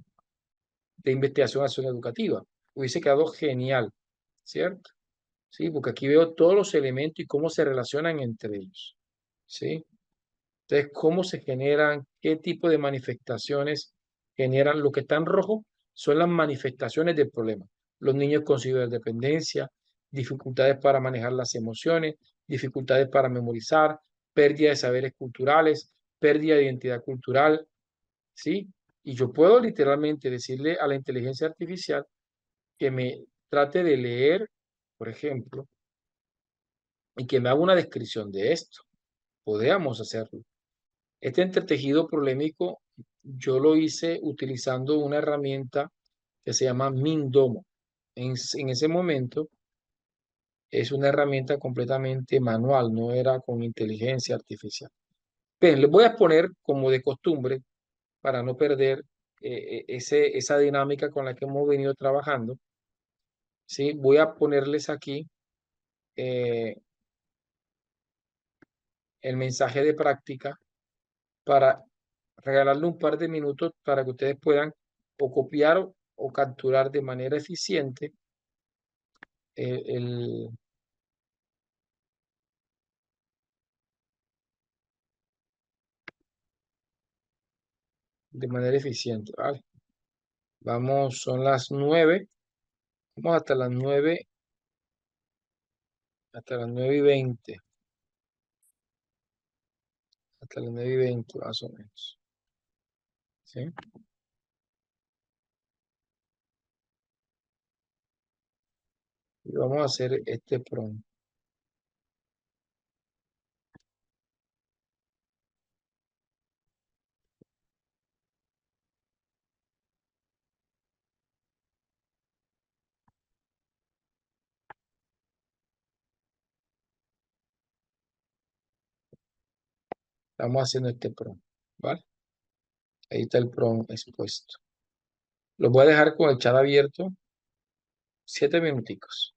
de investigación acción educativa. Hubiese quedado genial, ¿cierto? Sí, porque aquí veo todos los elementos y cómo se relacionan entre ellos, ¿sí? Entonces, cómo se generan, qué tipo de manifestaciones generan. Lo que está en rojo son las manifestaciones del problema. Los niños con ciberdependencia, dificultades para manejar las emociones, dificultades para memorizar, pérdida de saberes culturales, pérdida de identidad cultural, ¿sí? Y yo puedo literalmente decirle a la inteligencia artificial que me trate de leer, por ejemplo, y que me haga una descripción de esto. Podríamos hacerlo. Este entretejido problemático yo lo hice utilizando una herramienta que se llama Mindomo. en ese momento es una herramienta completamente manual, no era con inteligencia artificial. Bien, les voy a poner como de costumbre para no perder esa dinámica con la que hemos venido trabajando. ¿Sí? Voy a ponerles aquí eh, el mensaje de práctica para regalarle un par de minutos para que ustedes puedan o copiar o capturar de manera eficiente el, de manera eficiente, ¿vale? Vamos, son las 9, vamos hasta las 9:20, hasta las 9:20 más o menos, ¿sí? Y vamos a hacer este prompt. Estamos haciendo este prompt, ¿vale? Ahí está el prompt expuesto. Lo voy a dejar con el chat abierto 7 minuticos.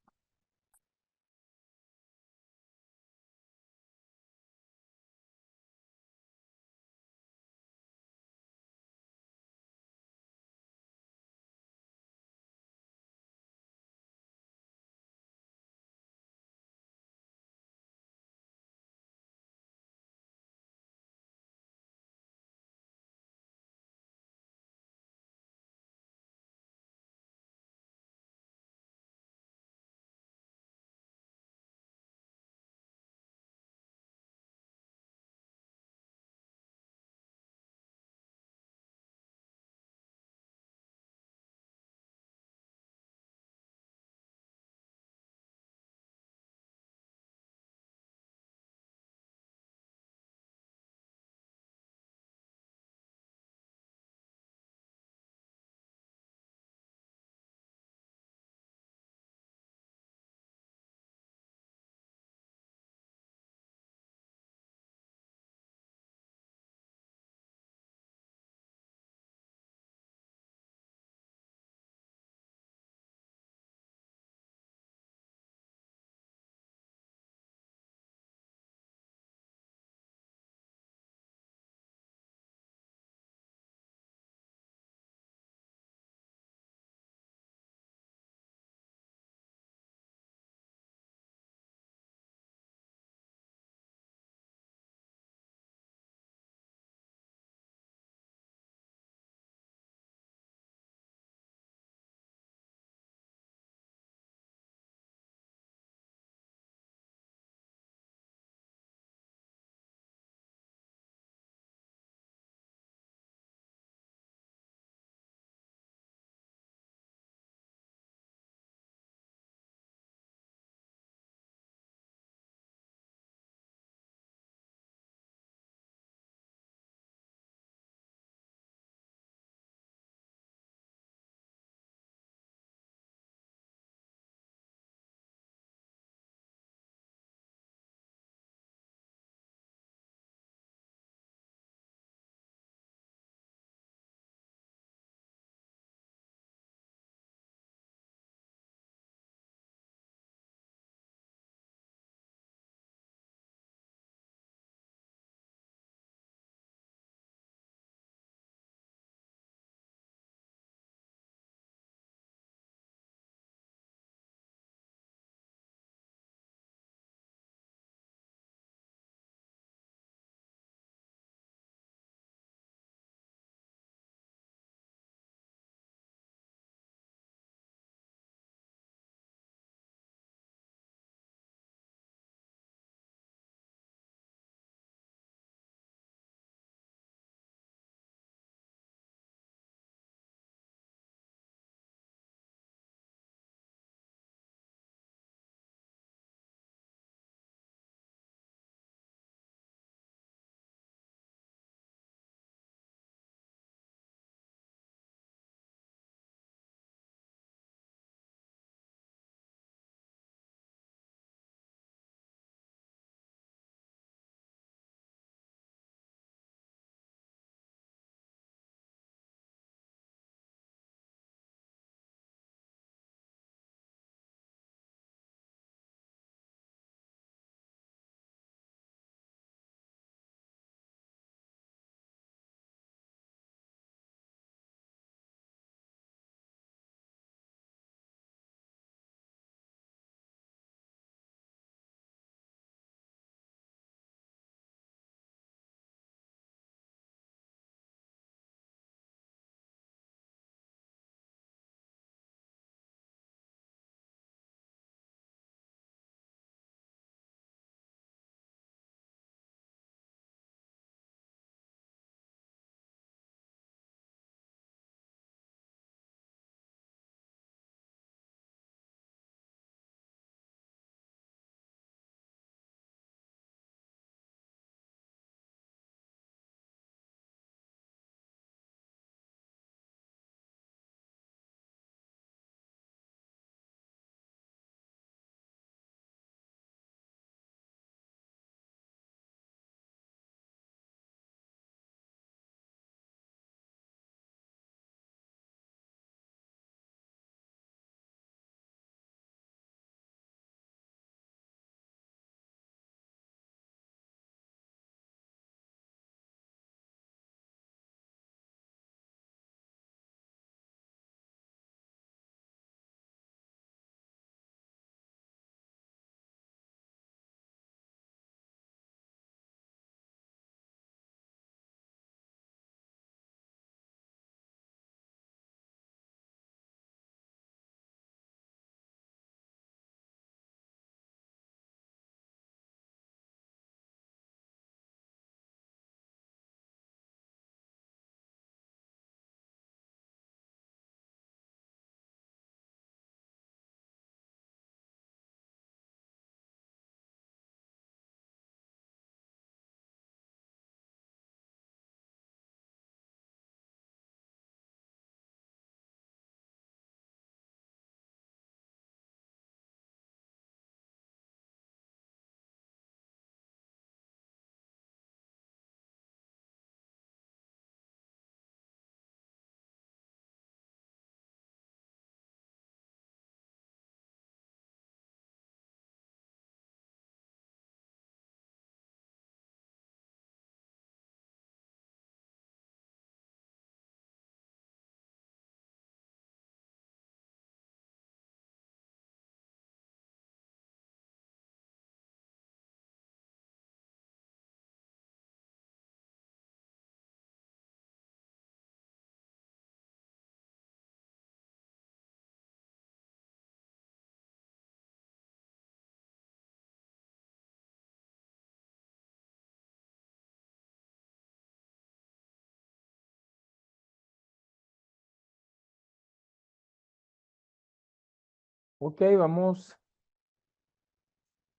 Ok,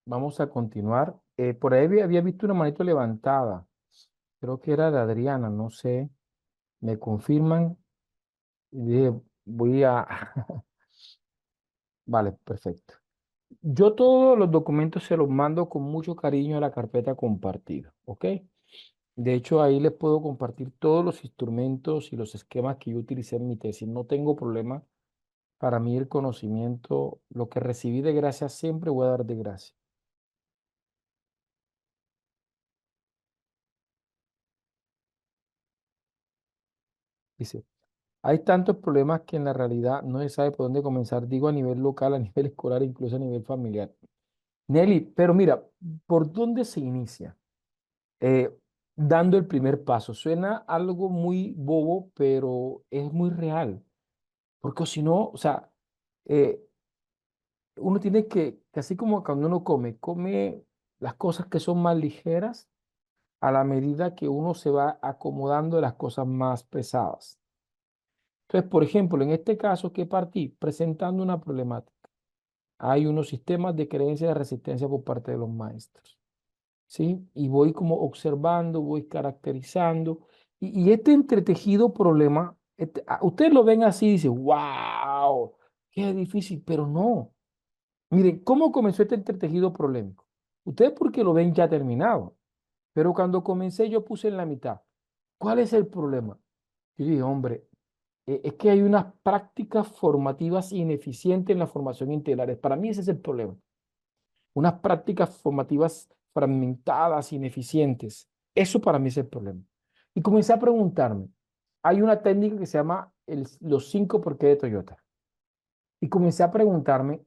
vamos a continuar. Por ahí había visto una manito levantada. Creo que era de Adriana, no sé. Me confirman. Y dije, voy a... Vale, perfecto. Yo todos los documentos se los mando con mucho cariño a la carpeta compartida, ¿ok? De hecho, ahí les puedo compartir todos los instrumentos y los esquemas que yo utilicé en mi tesis. No tengo problema. Para mí el conocimiento, lo que recibí de gracia, siempre voy a dar de gracia. Dice, hay tantos problemas que en la realidad no se sabe por dónde comenzar, digo a nivel local, a nivel escolar, incluso a nivel familiar. Nelly, pero mira, ¿por dónde se inicia? Eh, Dando el primer paso. Suena algo muy bobo, pero es muy real. Porque si no, o sea, eh, uno tiene que así como cuando uno come las cosas que son más ligeras a la medida que uno se va acomodando de las cosas más pesadas. Entonces, por ejemplo, en este caso que partí presentando una problemática, hay unos sistemas de creencia de resistencia por parte de los maestros, ¿sí? Y voy como observando, voy caracterizando, y este entretejido problema, ustedes lo ven así y dicen, wow, qué difícil, pero no. Miren, ¿cómo comenzó este entretejido problemático? Ustedes porque lo ven ya terminado, pero cuando comencé yo puse en la mitad, ¿cuál es el problema? Yo dije, hombre, es que hay unas prácticas formativas ineficientes en la formación integral. Para mí ese es el problema. Unas prácticas formativas fragmentadas, ineficientes. Eso para mí es el problema. Y comencé a preguntarme, hay una técnica que se llama los 5 por qué de Toyota. Y comencé a preguntarme,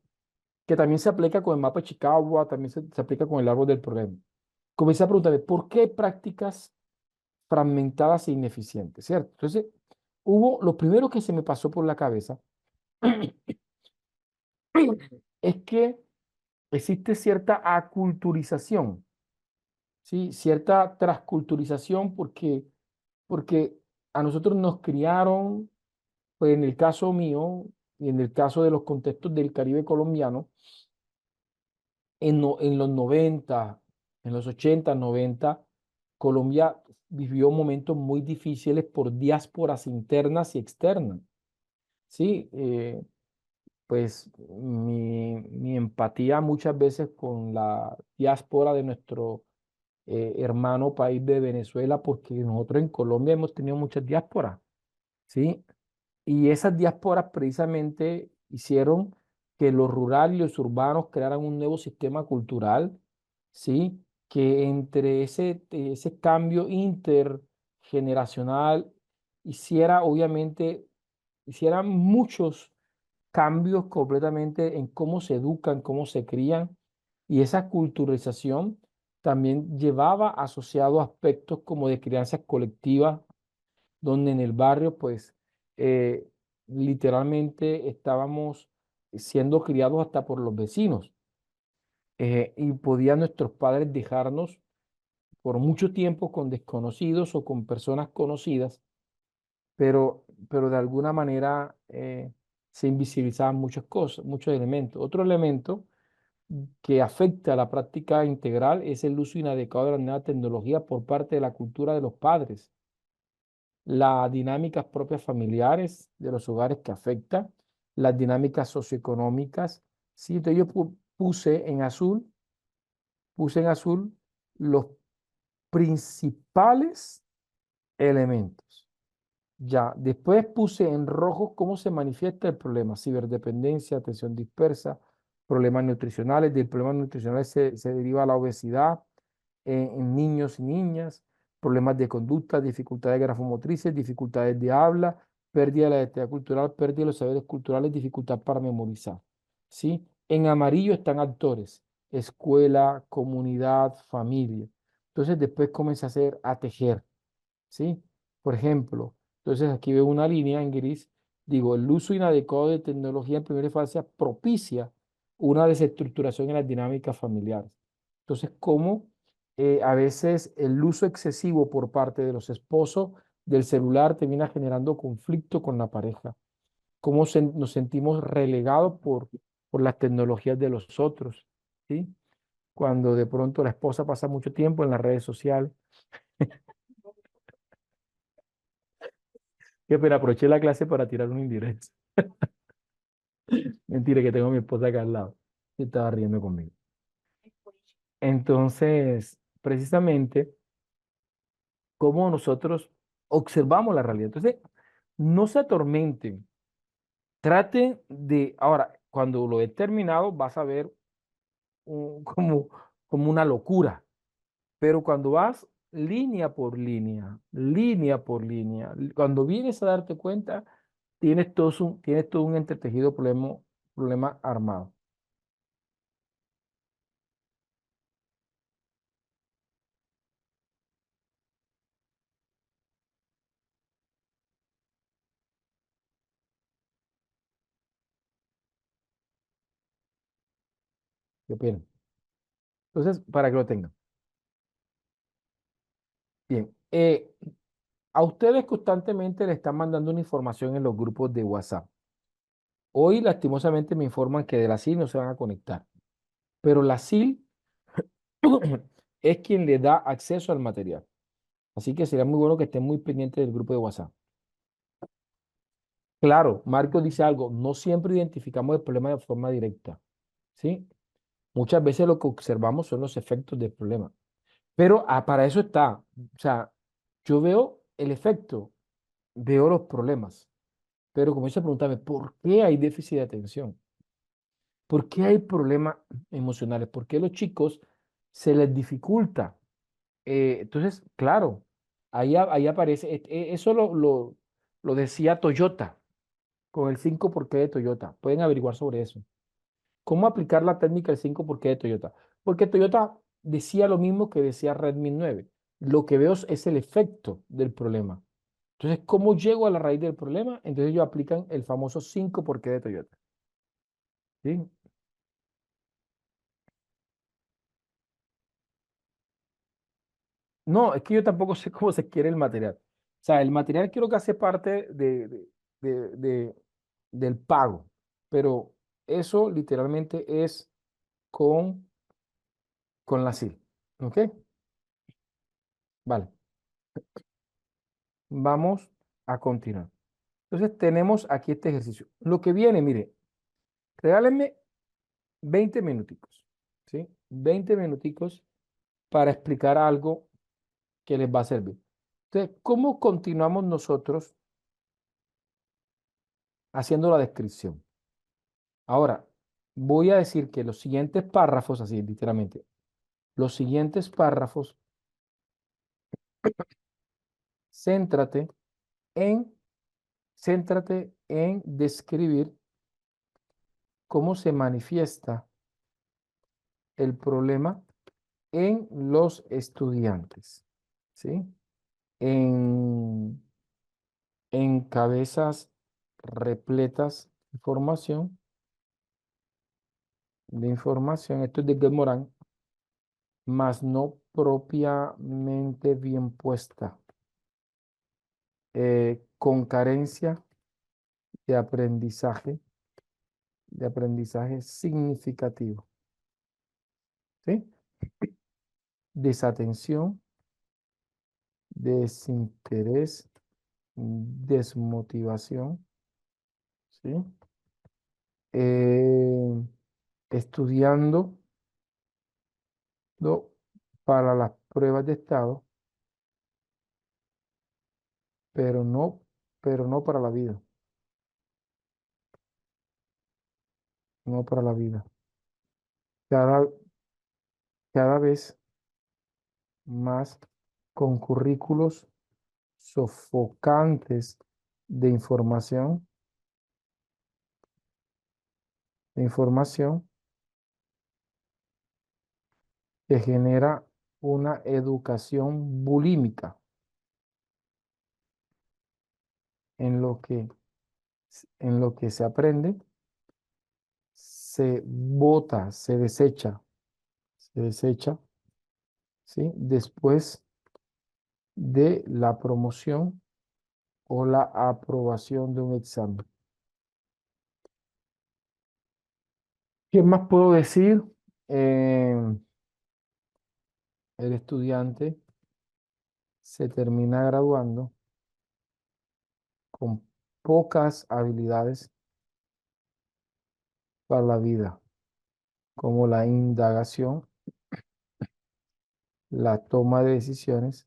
que también se aplica con el mapa de Chicago, también se aplica con el árbol del problema. Comencé a preguntarme, ¿por qué hay prácticas fragmentadas e ineficientes? ¿Cierto? Entonces, lo primero que se me pasó por la cabeza es que existe cierta aculturización, ¿sí? Cierta transculturización porque a nosotros nos criaron, pues en el caso mío y en el caso de los contextos del Caribe colombiano, en los 90, en los 80, 90, Colombia vivió momentos muy difíciles por diásporas internas y externas, ¿sí? Pues mi empatía muchas veces con la diáspora de nuestro hermano país de Venezuela, porque nosotros en Colombia hemos tenido muchas diásporas, ¿sí? Y esas diásporas precisamente hicieron que los rurales y los urbanos crearan un nuevo sistema cultural, ¿sí? Que entre ese cambio intergeneracional obviamente, hiciera muchos cambios completamente en cómo se educan, cómo se crían, y esa culturalización también llevaba asociado aspectos como de crianza colectiva, donde en el barrio, pues, eh, literalmente estábamos siendo criados hasta por los vecinos, y podían nuestros padres dejarnos por mucho tiempo con desconocidos o con personas conocidas, pero de alguna manera se invisibilizaban muchas cosas, muchos elementos. Otro elemento que afecta a la práctica integral es el uso inadecuado de la nueva tecnología por parte de la cultura de los padres, las dinámicas propias familiares de los hogares que afectan, las dinámicas socioeconómicas. Sí, entonces yo puse en azul los principales elementos. Ya, después puse en rojo cómo se manifiesta el problema, ciberdependencia, atención dispersa, problemas nutricionales. Del problema nutricional se deriva la obesidad en niños y niñas, problemas de conducta, dificultades grafomotrices, dificultades de habla, pérdida de la identidad cultural, pérdida de los saberes culturales, dificultad para memorizar. ¿Sí? En amarillo están actores, escuela, comunidad, familia. Entonces después comencé a tejer. ¿Sí? Por ejemplo, entonces aquí veo una línea en gris, digo, el uso inadecuado de tecnología en primera infancia propicia una desestructuración en las dinámicas familiares. Entonces, cómo a veces el uso excesivo por parte de los esposos del celular termina generando conflicto con la pareja, cómo nos sentimos relegados por las tecnologías de los otros, ¿sí? Cuando de pronto la esposa pasa mucho tiempo en las redes sociales. Qué pena, aproveché la clase para tirar un indirecto. Mentira, que tengo a mi esposa acá al lado. Y estaba riendo conmigo. Entonces, precisamente, cómo nosotros observamos la realidad. Entonces, no se atormenten. Traten de, ahora, cuando lo he terminado, vas a ver como una locura. Pero cuando vas línea por línea, cuando vienes a darte cuenta, tienes todo un entretejido problema armado. ¿Qué opinan? Entonces, para que lo tengan. Bien. A ustedes constantemente le están mandando una información en los grupos de WhatsApp. Hoy, lastimosamente, me informan que de la SIL no se van a conectar. Pero la SIL es quien le da acceso al material. Así que sería muy bueno que estén muy pendientes del grupo de WhatsApp. Claro, Marco dice algo, no siempre identificamos el problema de forma directa, ¿sí? Muchas veces lo que observamos son los efectos del problema. Pero para eso está. O sea, yo veo el efecto, veo los problemas. Pero como dice, preguntarme, ¿por qué hay déficit de atención? ¿Por qué hay problemas emocionales? ¿Por qué a los chicos se les dificulta? Entonces, claro, ahí aparece, eso lo decía Toyota con el 5 por qué de Toyota. Pueden averiguar sobre eso. ¿Cómo aplicar la técnica del 5 por qué de Toyota? Porque Toyota decía lo mismo que decía Redmi 9. Lo que veo es el efecto del problema. Entonces, ¿cómo llego a la raíz del problema? Entonces ellos aplican el famoso 5 por qué de Toyota. ¿Sí? No, es que yo tampoco sé cómo se quiere el material. O sea, el material creo que hace parte del pago, pero eso literalmente es con, con la SIL. ¿Ok? Vale, vamos a continuar. Entonces tenemos aquí este ejercicio. Lo que viene, mire, regálenme 20 minuticos, ¿sí? 20 minuticos para explicar algo que les va a servir. Entonces, ¿cómo continuamos nosotros haciendo la descripción? Ahora, voy a decir que los siguientes párrafos, así literalmente, los siguientes párrafos, céntrate en, céntrate en describir cómo se manifiesta el problema en los estudiantes, ¿sí? En, en cabezas repletas de información, esto es de Gemorán, mas no propiamente bien puesta, con carencia de aprendizaje significativo, ¿sí? Desatención, desinterés, desmotivación, ¿sí? Eh, estudiando para las pruebas de estado, pero no, pero no para la vida, no para la vida. Cada, cada vez más con currículos sofocantes de información que genera una educación bulímica en lo que, en lo que se aprende, se bota, se desecha, ¿sí? Después de la promoción o la aprobación de un examen. ¿Qué más puedo decir? Eh, el estudiante se termina graduando con pocas habilidades para la vida, como la indagación, la toma de decisiones,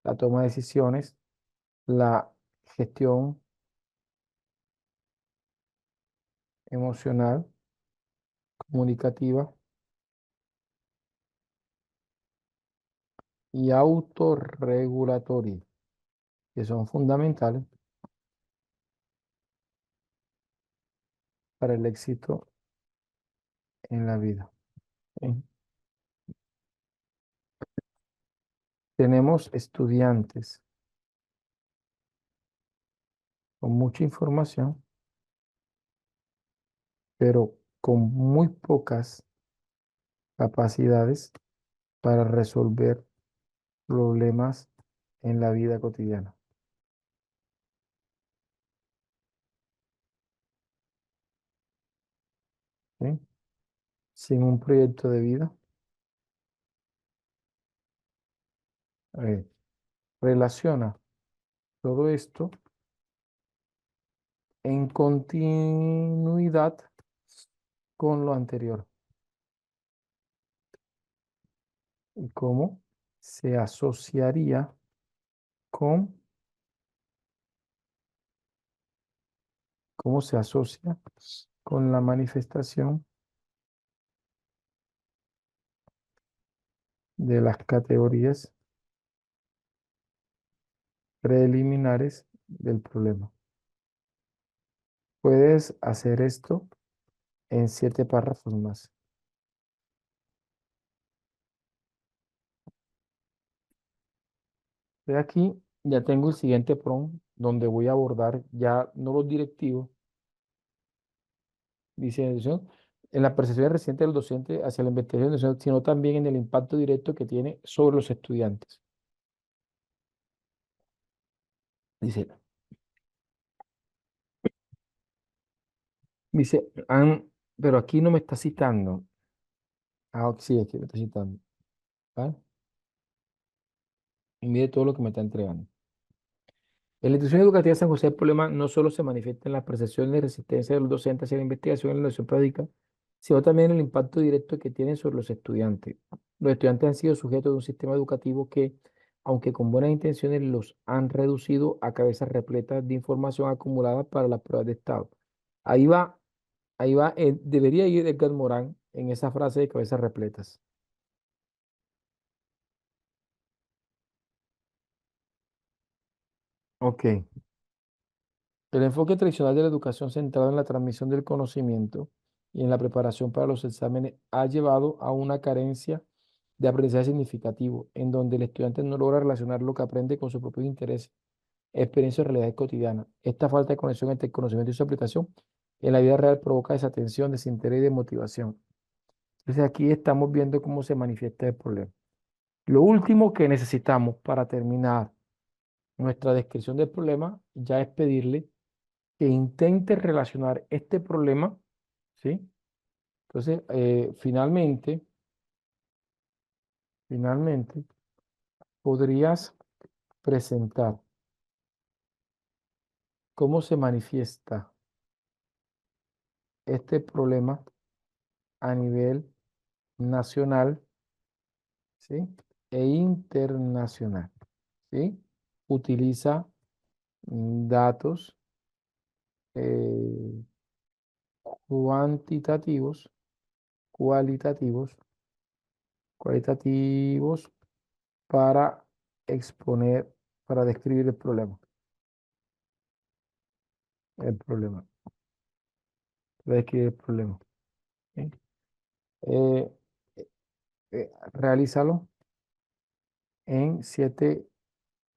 la toma de decisiones, la gestión emocional, comunicativa y autorregulatoria, que son fundamentales para el éxito en la vida. ¿Sí? Tenemos estudiantes con mucha información, pero con muy pocas capacidades para resolver problemas en la vida cotidiana. ¿Sí? Sin un proyecto de vida, eh, relaciona todo esto en continuidad con lo anterior y cómo se asociaría con, cómo se asocia con la manifestación de las categorías preliminares del problema. Puedes hacer esto en 7 párrafos más. De aquí ya tengo el siguiente prompt donde voy a abordar ya no los directivos, dice en la percepción reciente del docente hacia la investigación, sino también en el impacto directo que tiene sobre los estudiantes. Dice, pero aquí no me está citando. Ah, sí, aquí me está citando. ¿Vale? Y mire todo lo que me está entregando. En la institución educativa de San José, el problema no solo se manifiesta en las percepciones de resistencia de los docentes hacia la investigación y la innovación práctica, sino también en el impacto directo que tienen sobre los estudiantes. Los estudiantes han sido sujetos de un sistema educativo que, aunque con buenas intenciones, los han reducido a cabezas repletas de información acumulada para las pruebas de estado. Ahí va, debería ir Edgar Morán en esa frase de cabezas repletas. Ok. El enfoque tradicional de la educación centrado en la transmisión del conocimiento y en la preparación para los exámenes ha llevado a una carencia de aprendizaje significativo, en donde el estudiante no logra relacionar lo que aprende con sus propios intereses, experiencias o realidades cotidianas. Esta falta de conexión entre el conocimiento y su aplicación en la vida real provoca desatención, desinterés y desmotivación. Entonces aquí estamos viendo cómo se manifiesta el problema. Lo último que necesitamos para terminar nuestra descripción del problema ya es pedirle que intente relacionar este problema, ¿sí? Entonces, finalmente, podrías presentar cómo se manifiesta este problema a nivel nacional, ¿sí? E internacional, ¿sí? Utiliza datos eh, cuantitativos, cualitativos, cualitativos para exponer, para describir el problema, para describir el problema. ¿Sí? Eh, Realízalo en 7,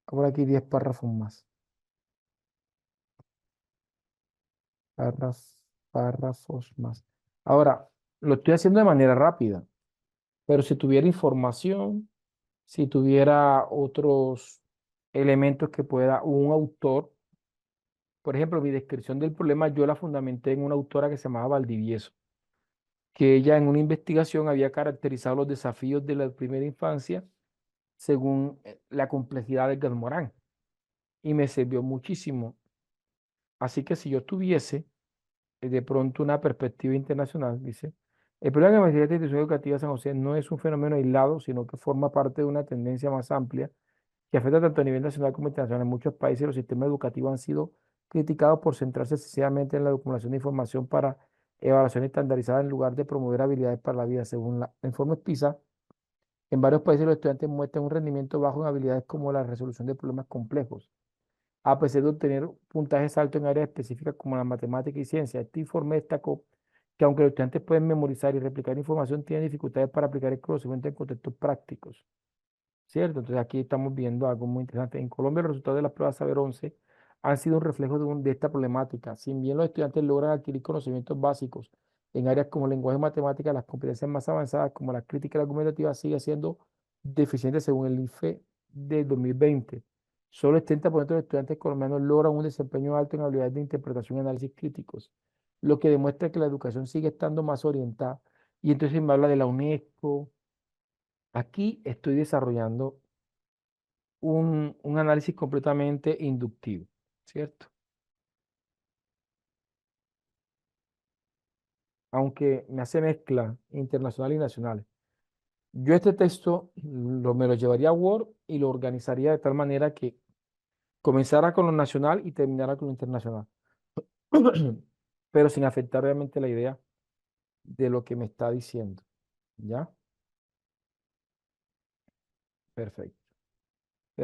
por aquí 10 párrafos más. Párrafos más. Ahora, lo estoy haciendo de manera rápida, pero si tuviera información, si tuviera otros elementos que pueda un autor Por ejemplo, mi descripción del problema yo la fundamenté en una autora que se llamaba Valdivieso, que ella en una investigación había caracterizado los desafíos de la primera infancia según la complejidad del Gazmorán y me sirvió muchísimo. Así que si yo tuviese de pronto una perspectiva internacional, dice, el problema de la Universidad de Institución Educativa de San José no es un fenómeno aislado, sino que forma parte de una tendencia más amplia que afecta tanto a nivel nacional como internacional. En muchos países los sistemas educativos han sido criticados por centrarse excesivamente en la acumulación de información para evaluación estandarizada en lugar de promover habilidades para la vida. Según la informe PISA, en varios países los estudiantes muestran un rendimiento bajo en habilidades como la resolución de problemas complejos, a pesar de obtener puntajes altos en áreas específicas como la matemática y ciencia. Este informe destacó que aunque los estudiantes pueden memorizar y replicar información, tienen dificultades para aplicar el conocimiento en contextos prácticos. ¿Cierto? Entonces aquí estamos viendo algo muy interesante. En Colombia los resultados de las pruebas Saber 11 han sido un reflejo de esta problemática. Si bien los estudiantes logran adquirir conocimientos básicos en áreas como lenguaje y matemáticas, las competencias más avanzadas como la crítica y la argumentativa sigue siendo deficiente según el INFE de 2020. Solo el 30% de los estudiantes colombianos logran un desempeño alto en habilidades de interpretación y análisis críticos, lo que demuestra que la educación sigue estando más orientada. Y entonces me habla de la UNESCO. Aquí estoy desarrollando un análisis completamente inductivo, ¿cierto? Aunque me hace mezcla internacional y nacional. Yo este texto me lo llevaría a Word y lo organizaría de tal manera que comenzara con lo nacional y terminara con lo internacional, pero sin afectar realmente la idea de lo que me está diciendo. ¿Ya? Perfecto.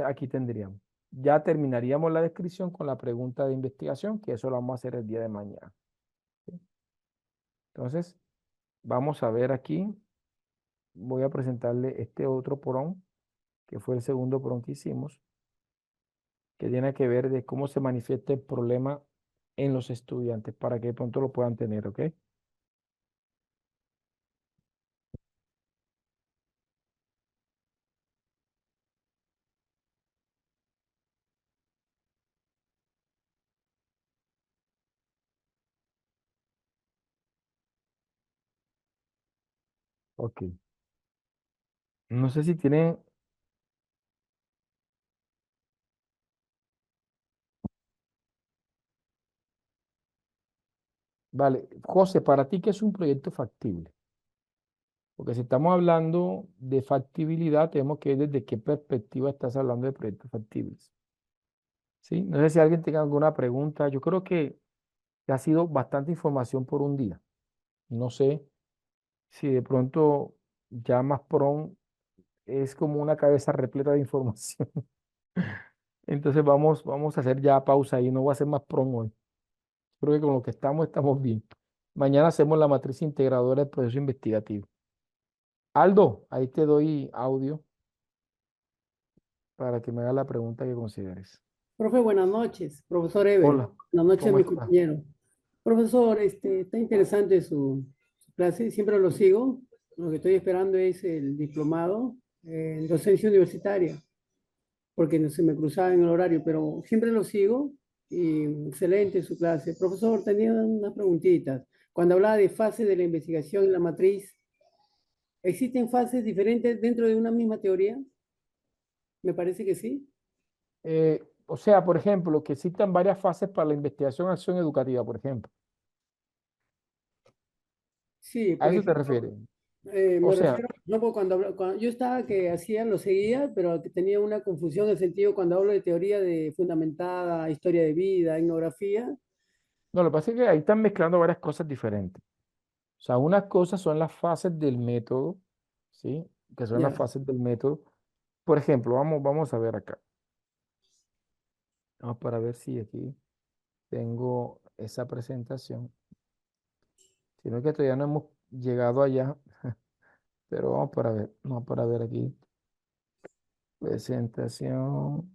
Aquí tendríamos. Ya terminaríamos la descripción con la pregunta de investigación, que eso lo vamos a hacer el día de mañana. ¿Sí? Entonces, vamos a ver aquí. Voy a presentarle este otro porón, que fue el segundo porón que hicimos, que tiene que ver de cómo se manifiesta el problema en los estudiantes, para que de pronto lo puedan tener, ¿ok? Ok. No sé si tienen, vale, José, para ti, ¿qué es un proyecto factible? Porque si estamos hablando de factibilidad, tenemos que ver desde qué perspectiva estás hablando de proyectos factibles. ¿Sí? No sé si alguien tenga alguna pregunta. Yo creo que ha sido bastante información por un día. No sé si de pronto ya más pronto es como una cabeza repleta de información. Entonces vamos a hacer ya pausa y no voy a hacer más promo hoy. Creo que con lo que estamos bien. Mañana hacemos la matriz integradora del proceso investigativo. Aldo, ahí te doy audio para que me hagas la pregunta que consideres. Profe, buenas noches. Profesor Ever, Hola, buenas noches, ¿cómo mi estás? compañero. Profesor, está interesante su clase, siempre lo sigo. Lo que estoy esperando es el diplomado en docencia universitaria, porque no se me cruzaba en el horario, pero siempre lo sigo y excelente su clase. Profesor, tenía unas preguntitas. Cuando hablaba de fases de la investigación en la matriz, ¿existen fases diferentes dentro de una misma teoría? Me parece que sí. O sea, por ejemplo, que existan varias fases para la investigación y acción educativa, por ejemplo. Sí, ¿A por eso te ejemplo. refieres? O Me sea, refiero, no, porque cuando yo estaba que hacía, lo seguía, pero que tenía una confusión en el sentido cuando hablo de teoría de fundamentada, historia de vida, etnografía. no, lo que pasa es que ahí están mezclando varias cosas diferentes. O sea, unas cosas son las fases del método, ¿sí? Que son las Ya, fases del método. Por ejemplo, vamos a ver acá. Vamos para ver si aquí tengo esa presentación. Sino que todavía no hemos llegado allá, pero vamos para ver aquí. Presentación,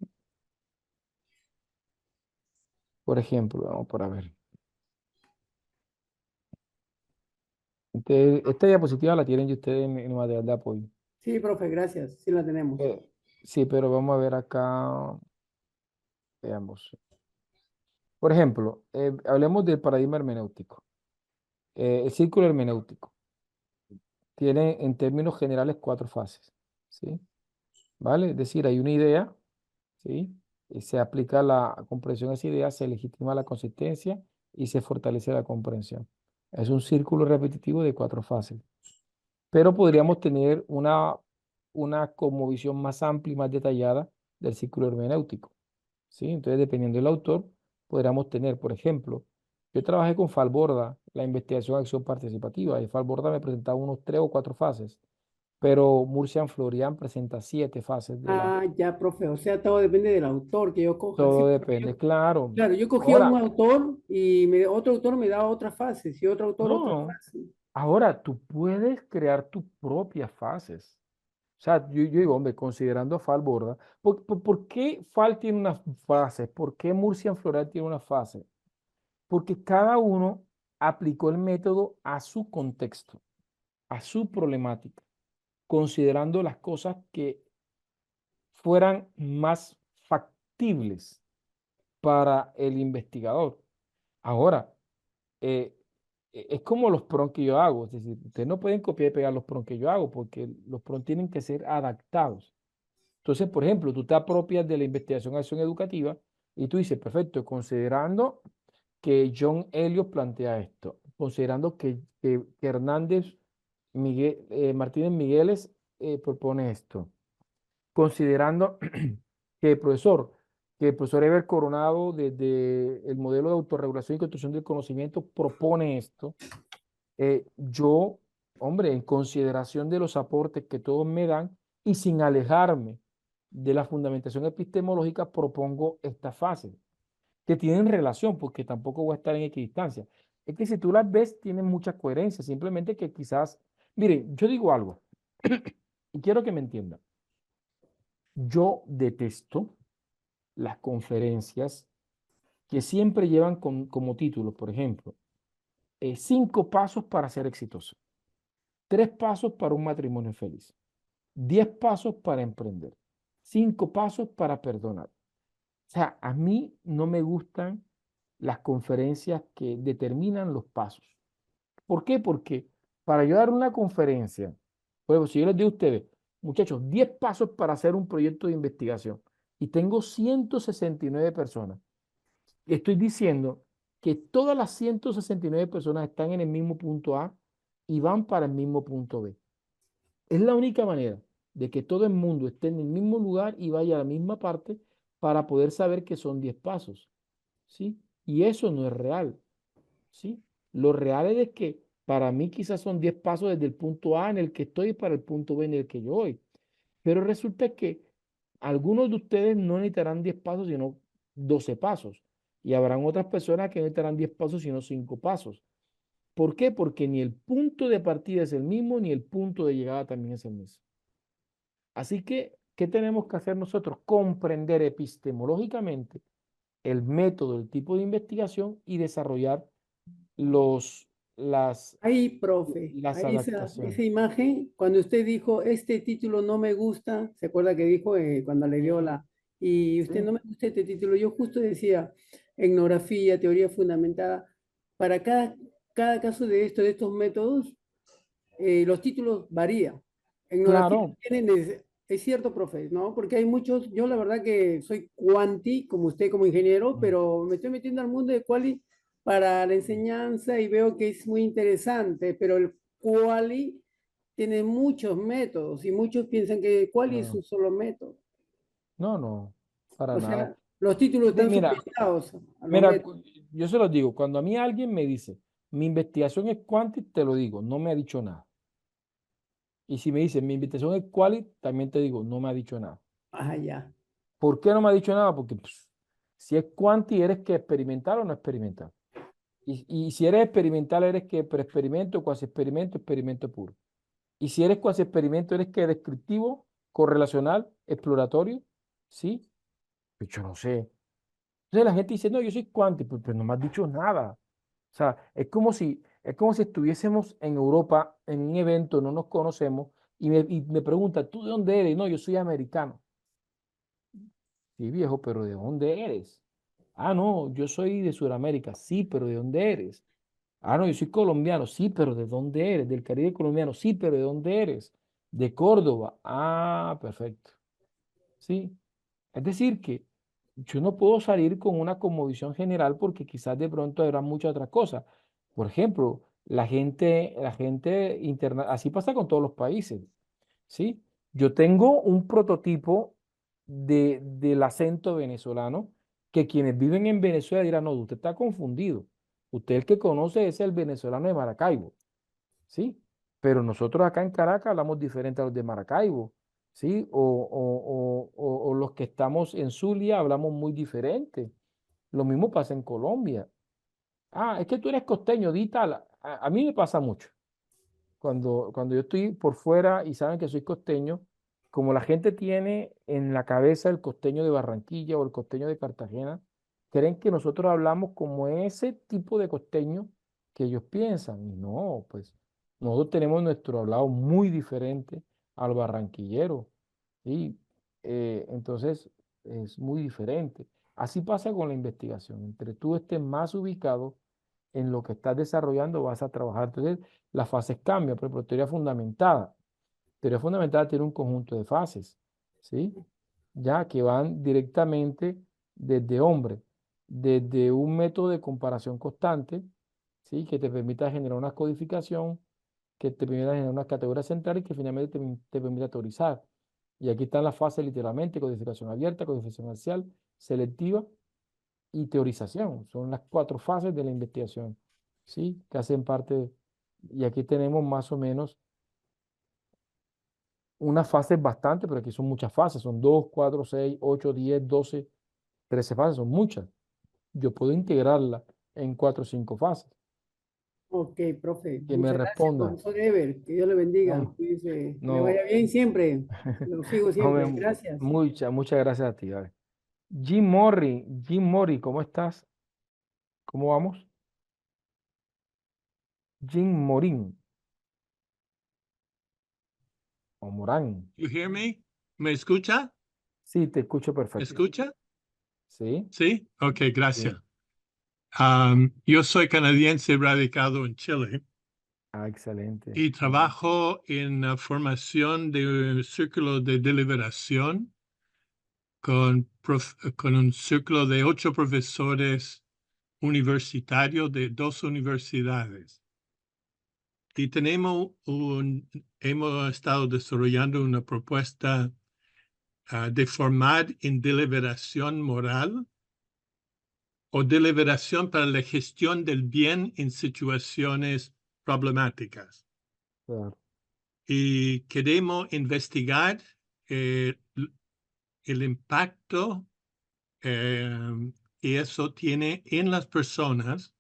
por ejemplo, vamos para ver. Esta diapositiva la tienen ustedes en material de apoyo. sí, profe, gracias, sí la tenemos. Sí, pero vamos a ver acá, veamos. Por ejemplo, hablemos del paradigma hermenéutico. El círculo hermenéutico tiene en términos generales cuatro fases, ¿sí? ¿Vale? Es decir, hay una idea, ¿sí? Y se aplica la comprensión de esa idea, se legitima la consistencia y se fortalece la comprensión. Es un círculo repetitivo de cuatro fases. Pero podríamos tener una como visión más amplia y más detallada del círculo hermenéutico, ¿sí? Entonces, dependiendo del autor, podríamos tener, por ejemplo, yo trabajé con Falborda, la investigación de acción participativa, y Falborda me presentaba unos tres o cuatro fases, pero Murcian Florian presenta siete fases de la... Ah, ya, profe. O sea, todo depende del autor que yo coja. Sí, Todo porque depende, claro. claro, yo cogía un Ahora, autor y otro autor me daba otras fases y otro autor otra no, fase. ahora tú puedes crear tus propias fases. O sea, yo digo, hombre, considerando a Fal Borda, ¿por qué Fal tiene una fase? ¿Por qué Murcian Floral tiene una fase? Porque cada uno aplicó el método a su contexto, a su problemática, considerando las cosas que fueran más factibles para el investigador. Ahora, eh, es como los prompts que yo hago, es decir, ustedes no pueden copiar y pegar los prompts que yo hago porque los prompts tienen que ser adaptados. Entonces, por ejemplo, tú te apropias de la investigación de acción educativa y tú dices, perfecto, considerando que John Elliot plantea esto, considerando que Hernández Martínez Migueles propone esto, considerando que el profesor Eber Coronado desde el modelo de autorregulación y construcción del conocimiento propone esto, yo, hombre, en consideración de los aportes que todos me dan y sin alejarme de la fundamentación epistemológica, propongo esta fase, que tienen relación, porque tampoco voy a estar en equidistancia. Es que si tú las ves, tienen mucha coherencia, simplemente que quizás, miren, yo digo algo, y quiero que me entiendan. Yo detesto las conferencias que siempre llevan como título, por ejemplo, 5 pasos para ser exitoso, 3 pasos para un matrimonio feliz, 10 pasos para emprender, 5 pasos para perdonar. O sea, a mí no me gustan las conferencias que determinan los pasos. ¿Por qué? Porque para yo dar una conferencia, por ejemplo, si yo les digo a ustedes, muchachos, 10 pasos para hacer un proyecto de investigación y tengo 169 personas, estoy diciendo que todas las 169 personas están en el mismo punto A y van para el mismo punto B. Es la única manera de que todo el mundo esté en el mismo lugar y vaya a la misma parte para poder saber que son 10 pasos, ¿sí? Y eso no es real, ¿sí? Lo real es que para mí quizás son 10 pasos desde el punto A en el que estoy para el punto B en el que yo voy. Pero resulta que algunos de ustedes no necesitarán 10 pasos, sino 12 pasos. Y habrán otras personas que necesitarán 10 pasos, sino 5 pasos. ¿Por qué? Porque ni el punto de partida es el mismo, ni el punto de llegada también es el mismo. Así que, ¿qué tenemos que hacer nosotros? Comprender epistemológicamente el método, el tipo de investigación y desarrollar los, las, Ahí, profe, las ahí esa adaptaciones. imagen, cuando usted dijo, este título no me gusta, ¿se acuerda que dijo cuando le dio Ujú. la... Y usted Sí, no me gusta este título, yo justo decía, etnografía, teoría fundamentada, para cada caso de de estos métodos, los títulos varían. Etnografía claro. es cierto, profe, ¿no? Porque hay muchos, yo la verdad que soy cuanti, como usted como ingeniero, Mm. pero me estoy metiendo al mundo de quali para la enseñanza y veo que es muy interesante, pero el quali tiene muchos métodos y muchos piensan que quali es No, un solo método. no, no, para O nada. sea, los títulos están Mira, supeditados a los mira, métodos. yo se los digo, cuando a mí alguien me dice, mi investigación es quanti, te lo digo, no me ha dicho nada. Y si me dice, mi investigación es quali, también te digo, no me ha dicho nada. Ah, ya. ¿Por qué no me ha dicho nada? Porque pues, si es quanti, eres que experimental o no experimental. Y si eres experimental, eres que pre-experimento, cuasi experimento, experimento puro. Y si eres cuasi experimento, eres que descriptivo, correlacional, exploratorio, ¿sí? Pues yo no sé. Entonces la gente dice, no, yo soy cuanti, pues no me has dicho nada. O sea, es como si estuviésemos en Europa en un evento, no nos conocemos, y me pregunta, ¿tú de dónde eres? No, yo soy americano. Sí, viejo, pero ¿de dónde eres? Ah, no, yo soy de Sudamérica. Sí, pero ¿de dónde eres? Ah, no, yo soy colombiano. Sí, pero ¿de dónde eres? Del Caribe colombiano. Sí, pero ¿de dónde eres? De Córdoba. Ah, perfecto. Sí. Es decir, que yo no puedo salir con una cosmovisión general porque quizás de pronto habrá muchas otras cosas. Por ejemplo, la gente interna, así pasa con todos los países, ¿sí? Yo tengo un prototipo del acento venezolano que quienes viven en Venezuela dirán, no, usted está confundido. Usted el que conoce es el venezolano de Maracaibo. ¿Sí? Pero nosotros acá en Caracas hablamos diferente a los de Maracaibo, ¿sí? O los que estamos en Zulia hablamos muy diferente. Lo mismo pasa en Colombia. Ah, es que tú eres costeño, di tal. A mí me pasa mucho. Cuando yo estoy por fuera y saben que soy costeño, como la gente tiene en la cabeza el costeño de Barranquilla o el costeño de Cartagena, creen que nosotros hablamos como ese tipo de costeño que ellos piensan. Y no, pues nosotros tenemos nuestro hablado muy diferente al barranquillero. ¿Sí? Entonces es muy diferente. Así pasa con la investigación. Entre tú estés más ubicado en lo que estás desarrollando, vas a trabajar. Entonces, las fases cambian. Por ejemplo, teoría fundamentada. Teoría fundamentada tiene un conjunto de fases, ¿sí? Ya que van directamente desde hombre, desde un método de comparación constante, ¿sí? Que te permita generar una codificación, que te permita generar una categoría central y que finalmente te permita teorizar. Y aquí están las fases literalmente, codificación abierta, codificación parcial, selectiva y teorización. Son las cuatro fases de la investigación, ¿sí? Que hacen parte, y aquí tenemos más o menos unas fases bastante, pero aquí son muchas fases, son 2 4 6 8 10 12 13 fases, son muchas. Yo puedo integrarla en 4 o 5 fases. Ok, profe. Que me Muchas gracias, responda. profesor Ever. Que Dios le bendiga. No, Cuídese, que le vaya no, bien siempre. Lo sigo siempre. hombre, Gracias. muchas gracias a ti. Vale. Jim Mori, ¿cómo estás? ¿Cómo vamos? Jim Morín o Morán. You hear me? ¿Me escucha? Sí, te escucho ¿Me perfecto. escucha? Sí, Sí. Ok, gracias. sí. Yo soy canadiense radicado en Chile Ah, excelente. y trabajo en la formación de un círculo de deliberación con un círculo de 8 profesores universitarios de 2 universidades. Y hemos estado desarrollando una propuesta de formar en deliberación moral o deliberación para la gestión del bien en situaciones problemáticas. Claro. Y queremos investigar el impacto que eso tiene en las personas,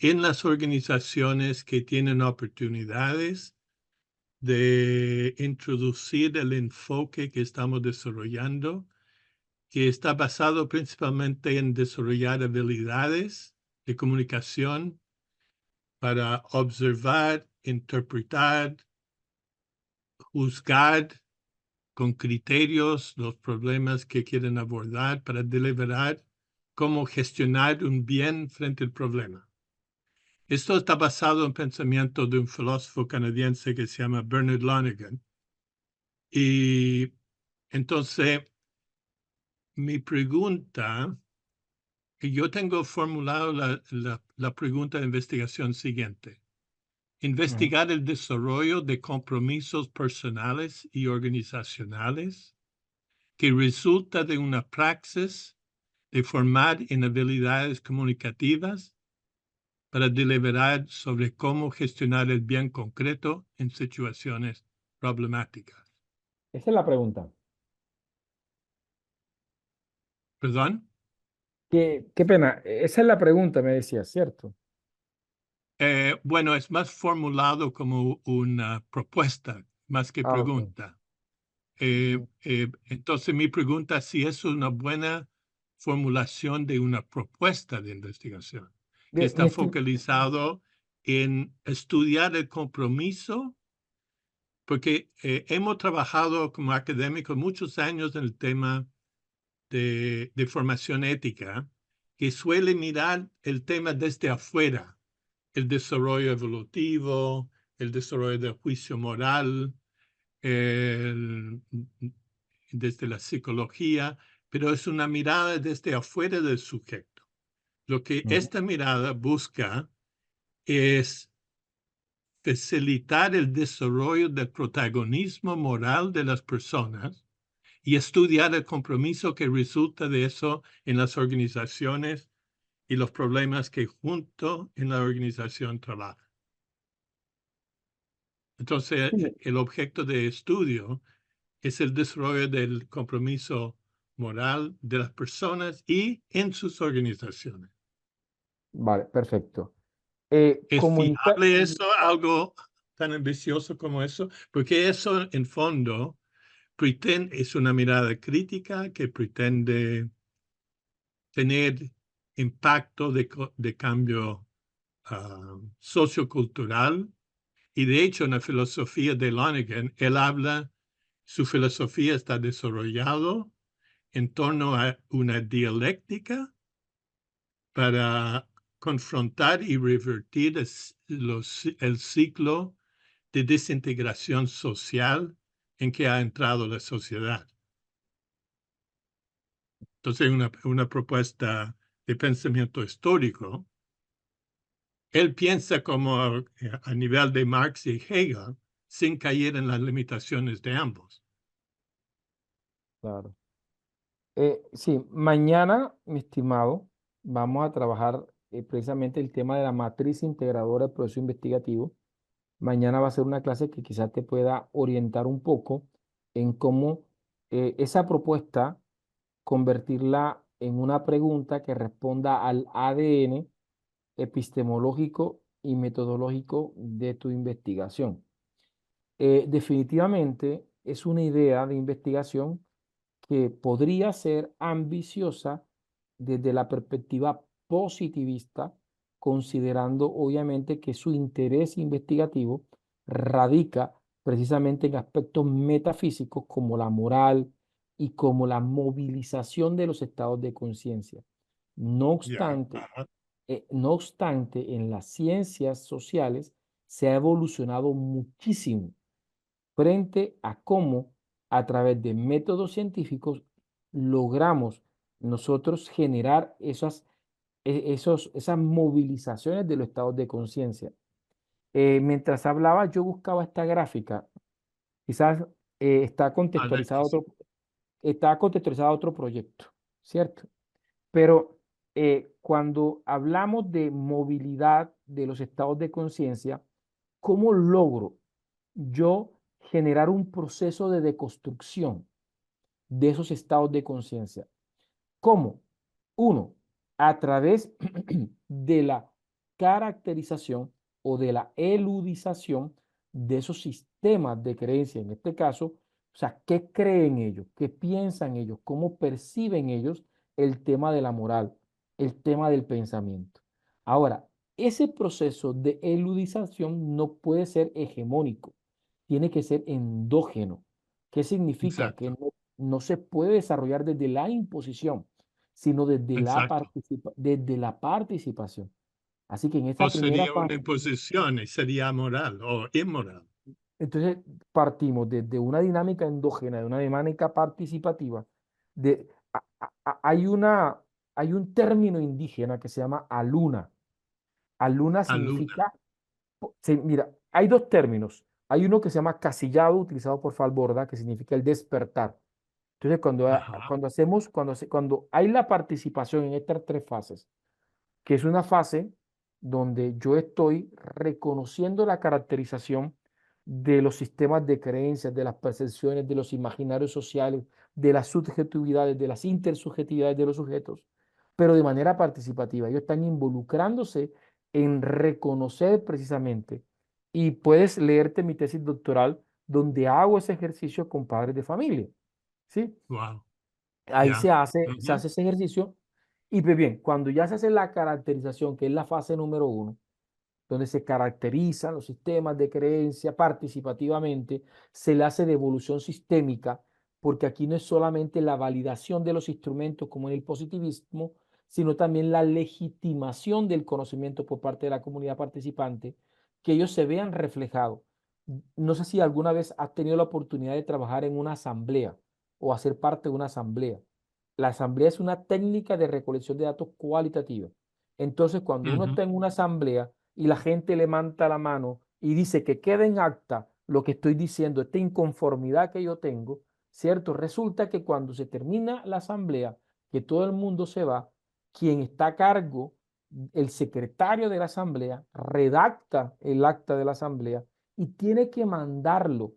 en las organizaciones que tienen oportunidades de introducir el enfoque que estamos desarrollando, que está basado principalmente en desarrollar habilidades de comunicación para observar, interpretar, juzgar con criterios los problemas que quieren abordar para deliberar cómo gestionar un bien frente al problema. Esto está basado en pensamiento de un filósofo canadiense que se llama Bernard Lonergan. Y entonces, mi pregunta, y yo tengo formulado la pregunta de investigación siguiente. Ujú. Investigar el desarrollo de compromisos personales y organizacionales que resulta de una praxis de formar en habilidades comunicativas para deliberar sobre cómo gestionar el bien concreto en situaciones problemáticas. Esa es la pregunta. ¿Perdón? Qué pena. Esa es la pregunta, me decía, ¿cierto? Bueno, es más formulado como una propuesta, más que Ah, ok. pregunta. Mm. Entonces, mi pregunta es si es una buena formulación de una propuesta de investigación que Bien, está focalizado en estudiar el compromiso, porque hemos trabajado como académicos muchos años en el tema de formación ética que suele mirar el tema desde afuera, el desarrollo evolutivo, el desarrollo del juicio moral, desde la psicología, pero es una mirada desde afuera del sujeto. Lo que esta mirada busca es facilitar el desarrollo del protagonismo moral de las personas y estudiar el compromiso que resulta de eso en las organizaciones y los problemas que junto en la organización trabajan. Entonces, el objeto de estudio es el desarrollo del compromiso moral de las personas y en sus organizaciones. Vale, perfecto. ¿Es fiable eso, algo tan ambicioso como eso? Porque eso, en fondo, es una mirada crítica que pretende tener impacto de cambio sociocultural. Y de hecho, en la filosofía de Lonergan, él habla, su filosofía está desarrollado en torno a una dialéctica para confrontar y revertir el ciclo de desintegración social en que ha entrado la sociedad. Entonces, una propuesta de pensamiento histórico. Él piensa como a nivel de Marx y Hegel, sin caer en las limitaciones de ambos. Claro. Sí, mañana, mi estimado, vamos a trabajar precisamente el tema de la matriz integradora del proceso investigativo. Mañana va a ser una clase que quizás te pueda orientar un poco en cómo esa propuesta convertirla en una pregunta que responda al ADN epistemológico y metodológico de tu investigación. Definitivamente es una idea de investigación que podría ser ambiciosa desde la perspectiva positivista, considerando obviamente que su interés investigativo radica precisamente en aspectos metafísicos como la moral y como la movilización de los estados de conciencia. No obstante, no obstante, en las ciencias sociales se ha evolucionado muchísimo frente a cómo a través de métodos científicos logramos nosotros generar esas movilizaciones de los estados de conciencia. Mientras hablaba, yo buscaba esta gráfica. Quizás está contextualizado a otro proyecto, ¿cierto? Pero cuando hablamos de movilidad de los estados de conciencia, ¿cómo logro yo generar un proceso de deconstrucción de esos estados de conciencia? ¿Cómo? Uno, a través de la caracterización o de la eludización de esos sistemas de creencia, en este caso, o sea, ¿qué creen ellos? ¿Qué piensan ellos? ¿Cómo perciben ellos el tema de la moral, el tema del pensamiento? Ahora, ese proceso de eludización no puede ser hegemónico, tiene que ser endógeno. ¿Qué significa? Exacto. Que no se puede desarrollar desde la imposición, sino desde desde la participación. Así que en esta O primera sería una fase, imposición y sería moral o inmoral. entonces partimos desde una dinámica endógena, de una dinámica participativa. De, hay hay un término indígena que se llama aluna. Aluna Aluna. significa, mira, hay dos términos. Hay uno que se llama casillado, utilizado por Falborda, que significa el despertar. Entonces, Ajá. cuando hay la participación en estas tres fases, que es una fase donde yo estoy reconociendo la caracterización de los sistemas de creencias, de las percepciones, de los imaginarios sociales, de las subjetividades, de las intersubjetividades de los sujetos, pero de manera participativa. Ellos están involucrándose en reconocer precisamente. Y puedes leerte mi tesis doctoral donde hago ese ejercicio con padres de familia. ¿Sí? Wow. Ahí Ya. se hace ese ejercicio. Y pues bien, cuando ya se hace la caracterización, que es la fase número 1, donde se caracterizan los sistemas de creencia participativamente, se le hace devolución sistémica, porque aquí no es solamente la validación de los instrumentos como en el positivismo, sino también la legitimación del conocimiento por parte de la comunidad participante, que ellos se vean reflejados. No sé si alguna vez has tenido la oportunidad de trabajar en una asamblea o hacer parte de una asamblea. La asamblea es una técnica de recolección de datos cualitativa. Entonces, cuando uno Ujú. está en una asamblea y la gente levanta la mano y dice que quede en acta lo que estoy diciendo, esta inconformidad que yo tengo, ¿cierto? Resulta que cuando se termina la asamblea, que todo el mundo se va, quien está a cargo, el secretario de la asamblea, redacta el acta de la asamblea y tiene que mandarlo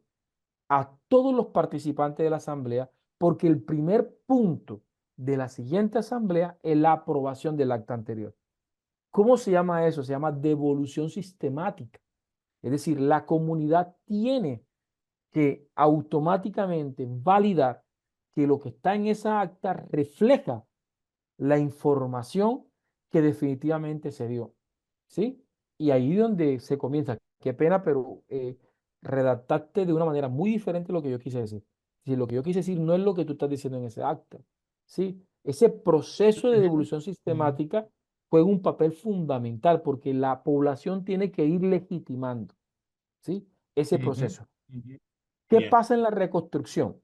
a todos los participantes de la asamblea, porque el primer punto de la siguiente asamblea es la aprobación del acta anterior. ¿Cómo se llama eso? Se llama devolución sistemática. Es decir, la comunidad tiene que automáticamente validar que lo que está en esa acta refleja la información que definitivamente se dio. ¿Sí? Y ahí donde se comienza. Qué pena, pero redactaste de una manera muy diferente lo que yo quise decir. Si lo que yo quise decir no es lo que tú estás diciendo en ese acta. ¿Sí? Ese proceso de Ujú. devolución sistemática juega un papel fundamental porque la población tiene que ir legitimando, ¿sí? Ese Ujú. proceso. Ujú. ¿Qué Bien. pasa en la reconstrucción?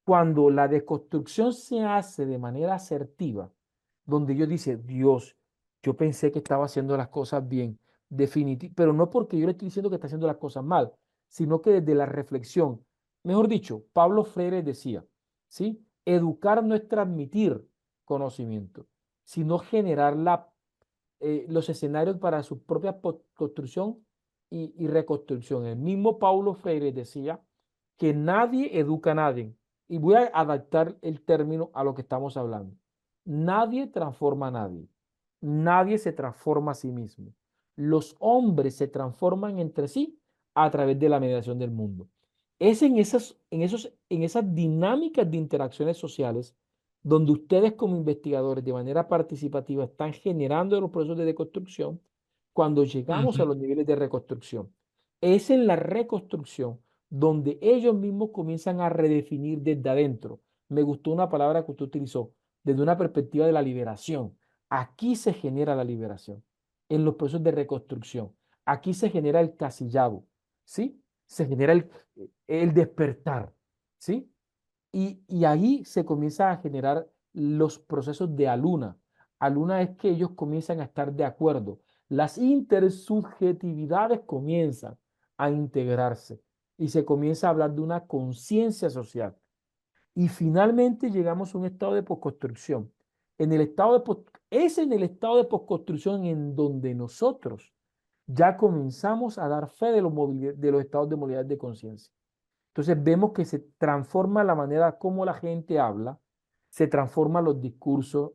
Cuando la deconstrucción se hace de manera asertiva, donde ellos dicen, Dios, yo pensé que estaba haciendo las cosas bien, pero no porque yo le estoy diciendo que está haciendo las cosas mal, sino que desde la reflexión, mejor dicho, Pablo Freire decía, ¿sí? Educar no es transmitir conocimiento, sino generar los escenarios para su propia construcción y reconstrucción. El mismo Paulo Freire decía que nadie educa a nadie. Y voy a adaptar el término a lo que estamos hablando. Nadie transforma a nadie. Nadie se transforma a sí mismo. Los hombres se transforman entre sí a través de la mediación del mundo. Es en esas dinámicas de interacciones sociales donde ustedes como investigadores de manera participativa están generando los procesos de deconstrucción cuando llegamos a Ujú. los niveles de reconstrucción. Es en la reconstrucción donde ellos mismos comienzan a redefinir desde adentro. Me gustó una palabra que usted utilizó, desde una perspectiva de la liberación. Aquí se genera la liberación, en los procesos de reconstrucción. Aquí se genera el casillado, ¿sí? Se genera el despertar, ¿sí? Y ahí se comienza a generar los procesos de aluna. Aluna es que ellos comienzan a estar de acuerdo. Las intersubjetividades comienzan a integrarse y se comienza a hablar de una conciencia social. Y finalmente llegamos a un estado de posconstrucción. Es en el estado de posconstrucción en donde nosotros ya comenzamos a dar fe de los estados de movilidad de conciencia. Entonces vemos que se transforma la manera como la gente habla, se transforman los discursos,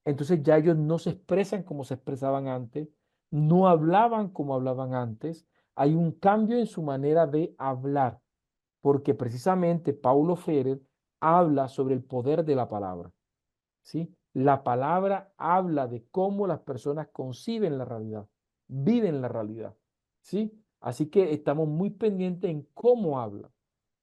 entonces ya ellos no se expresan como se expresaban antes, no hablaban como hablaban antes, hay un cambio en su manera de hablar, porque precisamente Paulo Freire habla sobre el poder de la palabra, ¿sí? La palabra habla de cómo las personas conciben la realidad, viven la realidad, ¿sí? Así que estamos muy pendientes en cómo habla.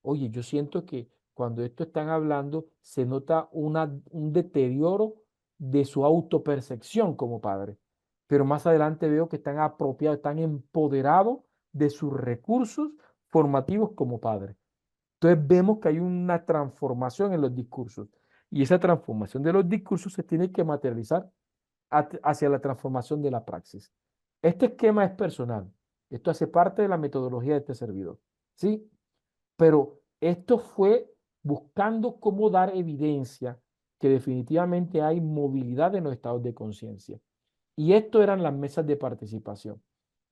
Oye, yo siento que cuando esto están hablando se nota un deterioro de su autopercepción como padre, pero más adelante veo que están apropiados, están empoderados de sus recursos formativos como padre. Entonces vemos que hay una transformación en los discursos y esa transformación de los discursos se tiene que materializar hacia la transformación de la praxis. Este esquema es personal. Esto hace parte de la metodología de este servidor. ¿Sí? Pero esto fue buscando cómo dar evidencia que definitivamente hay movilidad en los estados de conciencia. Y esto eran las mesas de participación.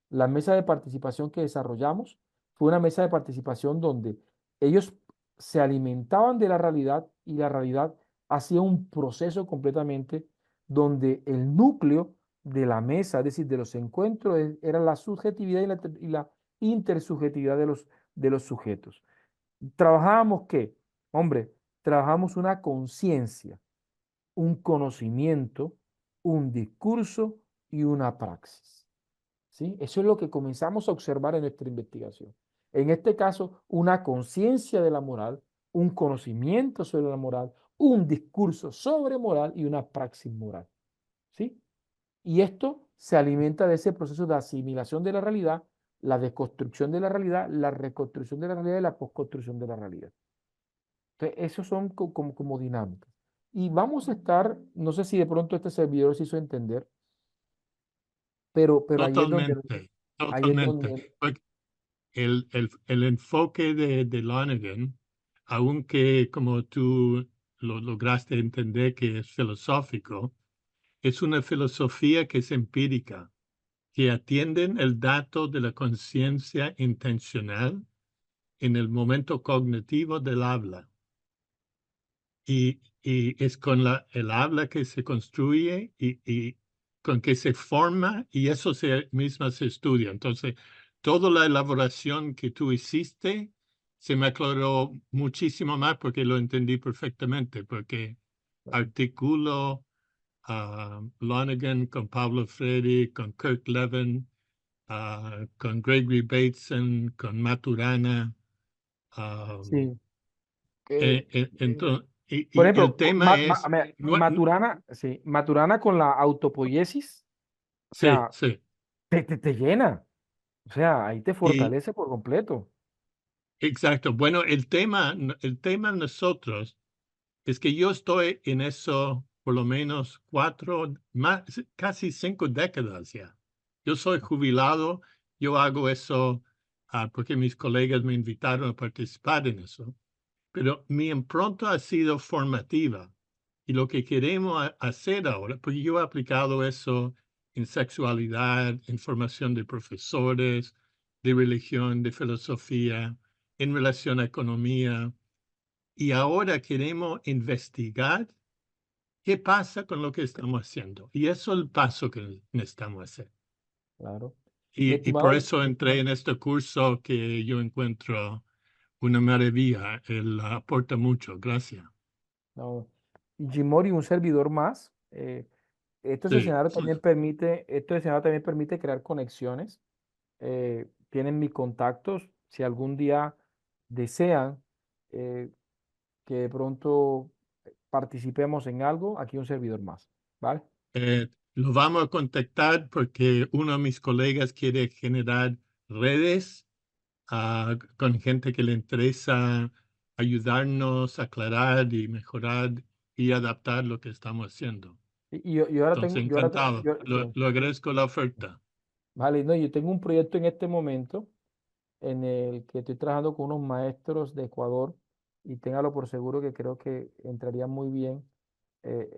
La mesa de participación que desarrollamos fue una mesa de participación donde ellos se alimentaban de la realidad y la realidad hacía un proceso completamente donde el núcleo de la mesa, es decir, de los encuentros, era la subjetividad y la intersubjetividad de los sujetos. Trabajábamos qué? Hombre, trabajamos una conciencia, un conocimiento, un discurso y una praxis. ¿Sí? Eso es lo que comenzamos a observar en nuestra investigación. En este caso, una conciencia de la moral, un conocimiento sobre la moral, un discurso sobre moral y una praxis moral. ¿sí? Y esto se alimenta de ese proceso de asimilación de la realidad, la desconstrucción de la realidad, la reconstrucción de la realidad y la postconstrucción de la realidad. Entonces, esos son como dinámicas. Y vamos a estar, no sé si de pronto este servidor se hizo entender, pero Totalmente, ahí es totalmente. donde, Porque el enfoque de Lonergan, aunque como tú lo lograste entender que es filosófico, es una filosofía que es empírica, que atienden el dato de la conciencia intencional en el momento cognitivo del habla. Y es con el habla que se construye y con que se forma y eso misma se estudia. Entonces, toda la elaboración que tú hiciste se me aclaró muchísimo más porque lo entendí perfectamente, porque articulo a Lonergan con Pablo Freire, con Kurt Levin, con Gregory Bateson, con Maturana. sí. Eh, Entonces, por y el ejemplo, tema es, Maturana, sí, Maturana con la autopoiesis, o sí, sea, sí. te llena, o sea, ahí te Y fortalece por completo. exacto. Bueno, el tema nosotros es que yo estoy en eso por lo menos casi 5 décadas ya. Yo soy jubilado, yo hago eso porque mis colegas me invitaron a participar en eso. Pero mi impronta ha sido formativa y lo que queremos hacer ahora, porque yo he aplicado eso en sexualidad, en formación de profesores, de religión, de filosofía, en relación a economía, y ahora queremos investigar qué pasa con lo que estamos haciendo. Y eso es el paso que necesitamos hacer. Claro. Mi Y por estimado, eso entré en este curso que yo encuentro una maravilla. Él aporta mucho. Gracias. no, Jimori, un servidor más. Sí, Este escenario también permite crear conexiones. Tienen mis contactos. Si algún día desean que de pronto participemos en algo, aquí un servidor más. ¿Vale? lo vamos a contactar porque uno de mis colegas quiere generar redes con gente que le interesa ayudarnos a aclarar y mejorar y adaptar lo que estamos haciendo. Yo ahora Entonces, tengo, encantado. sí, Lo agradezco la oferta. vale, no, yo tengo un proyecto en este momento en el que estoy trabajando con unos maestros de Ecuador y téngalo por seguro que creo que entraría muy bien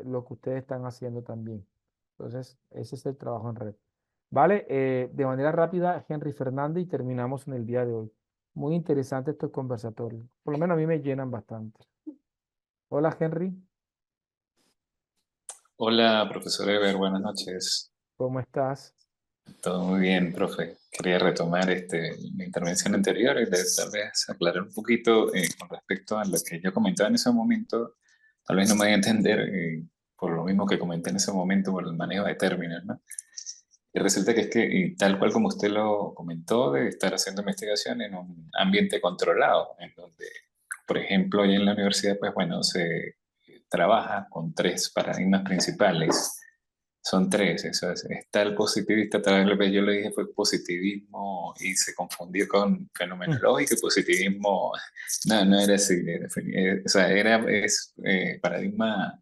lo que ustedes están haciendo también. Entonces, ese es el trabajo en red. Vale, de manera rápida, Henry Fernández y terminamos en el día de hoy. Muy interesante estos conversatorios. Por lo menos a mí me llenan bastante. Hola, Henry, Hola, profesor Eber, buenas noches. ¿cómo estás? Todo muy bien, profe. Quería retomar mi intervención anterior y tal vez aclarar un poquito con respecto a lo que yo comentaba en ese momento. Tal vez no me voy a entender por lo mismo que comenté en ese momento, por el manejo de términos, ¿no? Y resulta que es que, y tal cual como usted lo comentó, de estar haciendo investigación en un ambiente controlado, en donde, por ejemplo, ahí en la universidad, pues bueno, se trabaja con 3 paradigmas principales. Son 3, eso es. Está el positivista, tal vez lo que yo le dije fue positivismo y se confundió con Mm, fenomenológico y positivismo, no, no era así, o sea, paradigma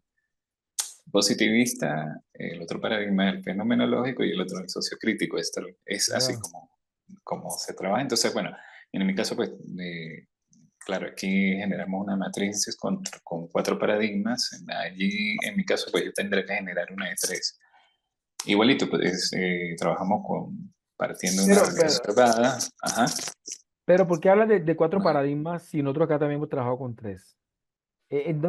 positivista, el otro paradigma es el fenomenológico y el otro el sociocrítico. Esto es así ya. como se trabaja. Entonces, bueno, en mi caso, pues, claro, aquí generamos una matriz con 4 paradigmas. Allí, en mi caso, pues yo tendré que generar una de 3. Igualito, pues trabajamos partiendo de una Pero, realidad pero, observada. Ajá. pero ¿por qué hablas de 4 paradigmas si nosotros acá también hemos trabajado con 3? ¿En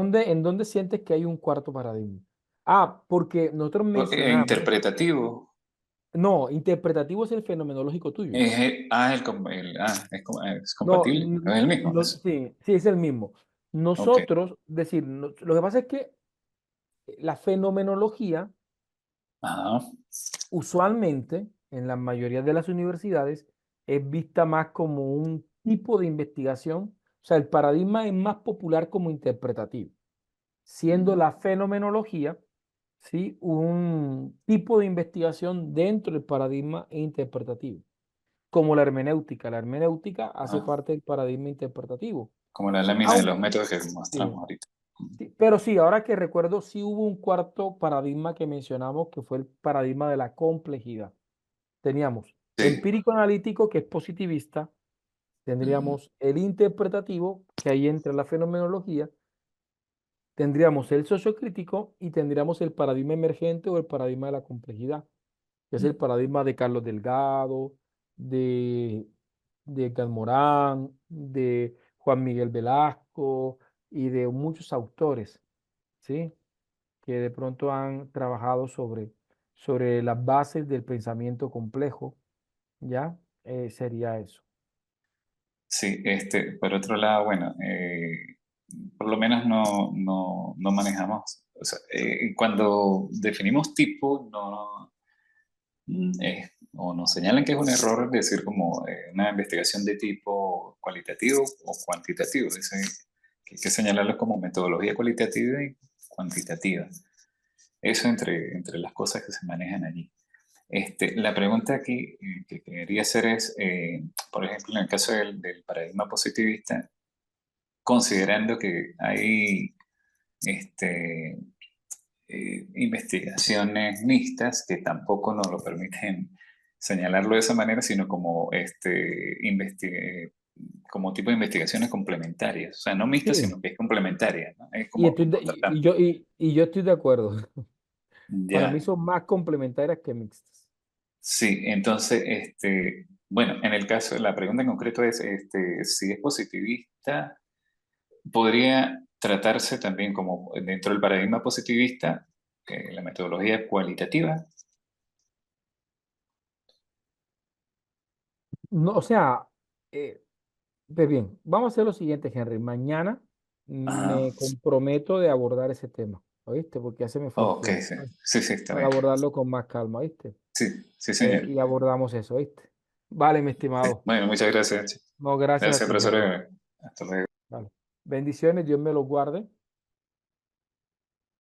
dónde sientes que hay un cuarto paradigma? Ah, porque nosotros mencionamos, Interpretativo. no, interpretativo es el fenomenológico tuyo. Es No, compatible, no es el mismo. sí, sí, es el mismo. Ok. Nosotros, decir, lo que pasa es que la fenomenología, Ajá. usualmente, en la mayoría de las universidades, es vista más como un tipo de investigación. O sea, el paradigma es más popular como interpretativo, siendo la fenomenología ¿sí? Un tipo de investigación dentro del paradigma interpretativo, como la hermenéutica. La hermenéutica hace Ah, parte del paradigma interpretativo. como la lámina de Aunque, los métodos que sí, mostramos ahorita. sí, pero sí, ahora que recuerdo, sí hubo un cuarto paradigma que mencionamos, que fue el paradigma de la complejidad. Teníamos Sí. empírico analítico, que es positivista, tendríamos el interpretativo, que ahí entra la fenomenología, tendríamos el sociocrítico y tendríamos el paradigma emergente o el paradigma de la complejidad, que es el paradigma de Carlos Delgado, de, de Edgar Morán, de Juan Miguel Velasco y de muchos autores, ¿sí? Que de pronto han trabajado sobre las bases del pensamiento complejo, ¿ya? Sería eso. Sí, por otro lado, bueno, por lo menos no manejamos, o sea, cuando definimos tipo, o nos señalan que es un error decir como una investigación de tipo cualitativo o cuantitativo, que hay que señalarlo como metodología cualitativa y cuantitativa. Eso entre las cosas que se manejan allí. La pregunta aquí que quería hacer es, por ejemplo, en el caso del paradigma positivista, considerando que hay investigaciones mixtas que tampoco nos lo permiten señalarlo de esa manera, sino como, como tipo de investigaciones complementarias. O sea, no mixtas, Sí, sino que es complementaria, ¿no? Es y, como estoy de- contrastante. y yo estoy de acuerdo. Para mí Ya. son más complementarias que mixtas. Sí, entonces, bueno, en el caso, la pregunta en concreto es, si es positivista, podría tratarse también como dentro del paradigma positivista, la metodología cualitativa. No, o sea, pues bien, vamos a hacer lo siguiente, Henry. Mañana Ajá. me comprometo de abordar ese tema, ¿oíste? Porque ya se me fue el Ok, tiempo. sí, sí, sí, está Para bien. abordarlo con más calma, ¿oíste? Sí, sí, señor. Y abordamos eso, ¿oíste? Vale, mi Sí. estimado. Bueno, muchas gracias. No, gracias a Gracias, ti, Henry. profesor. Hasta luego. Vale. Bendiciones, Dios me los guarde.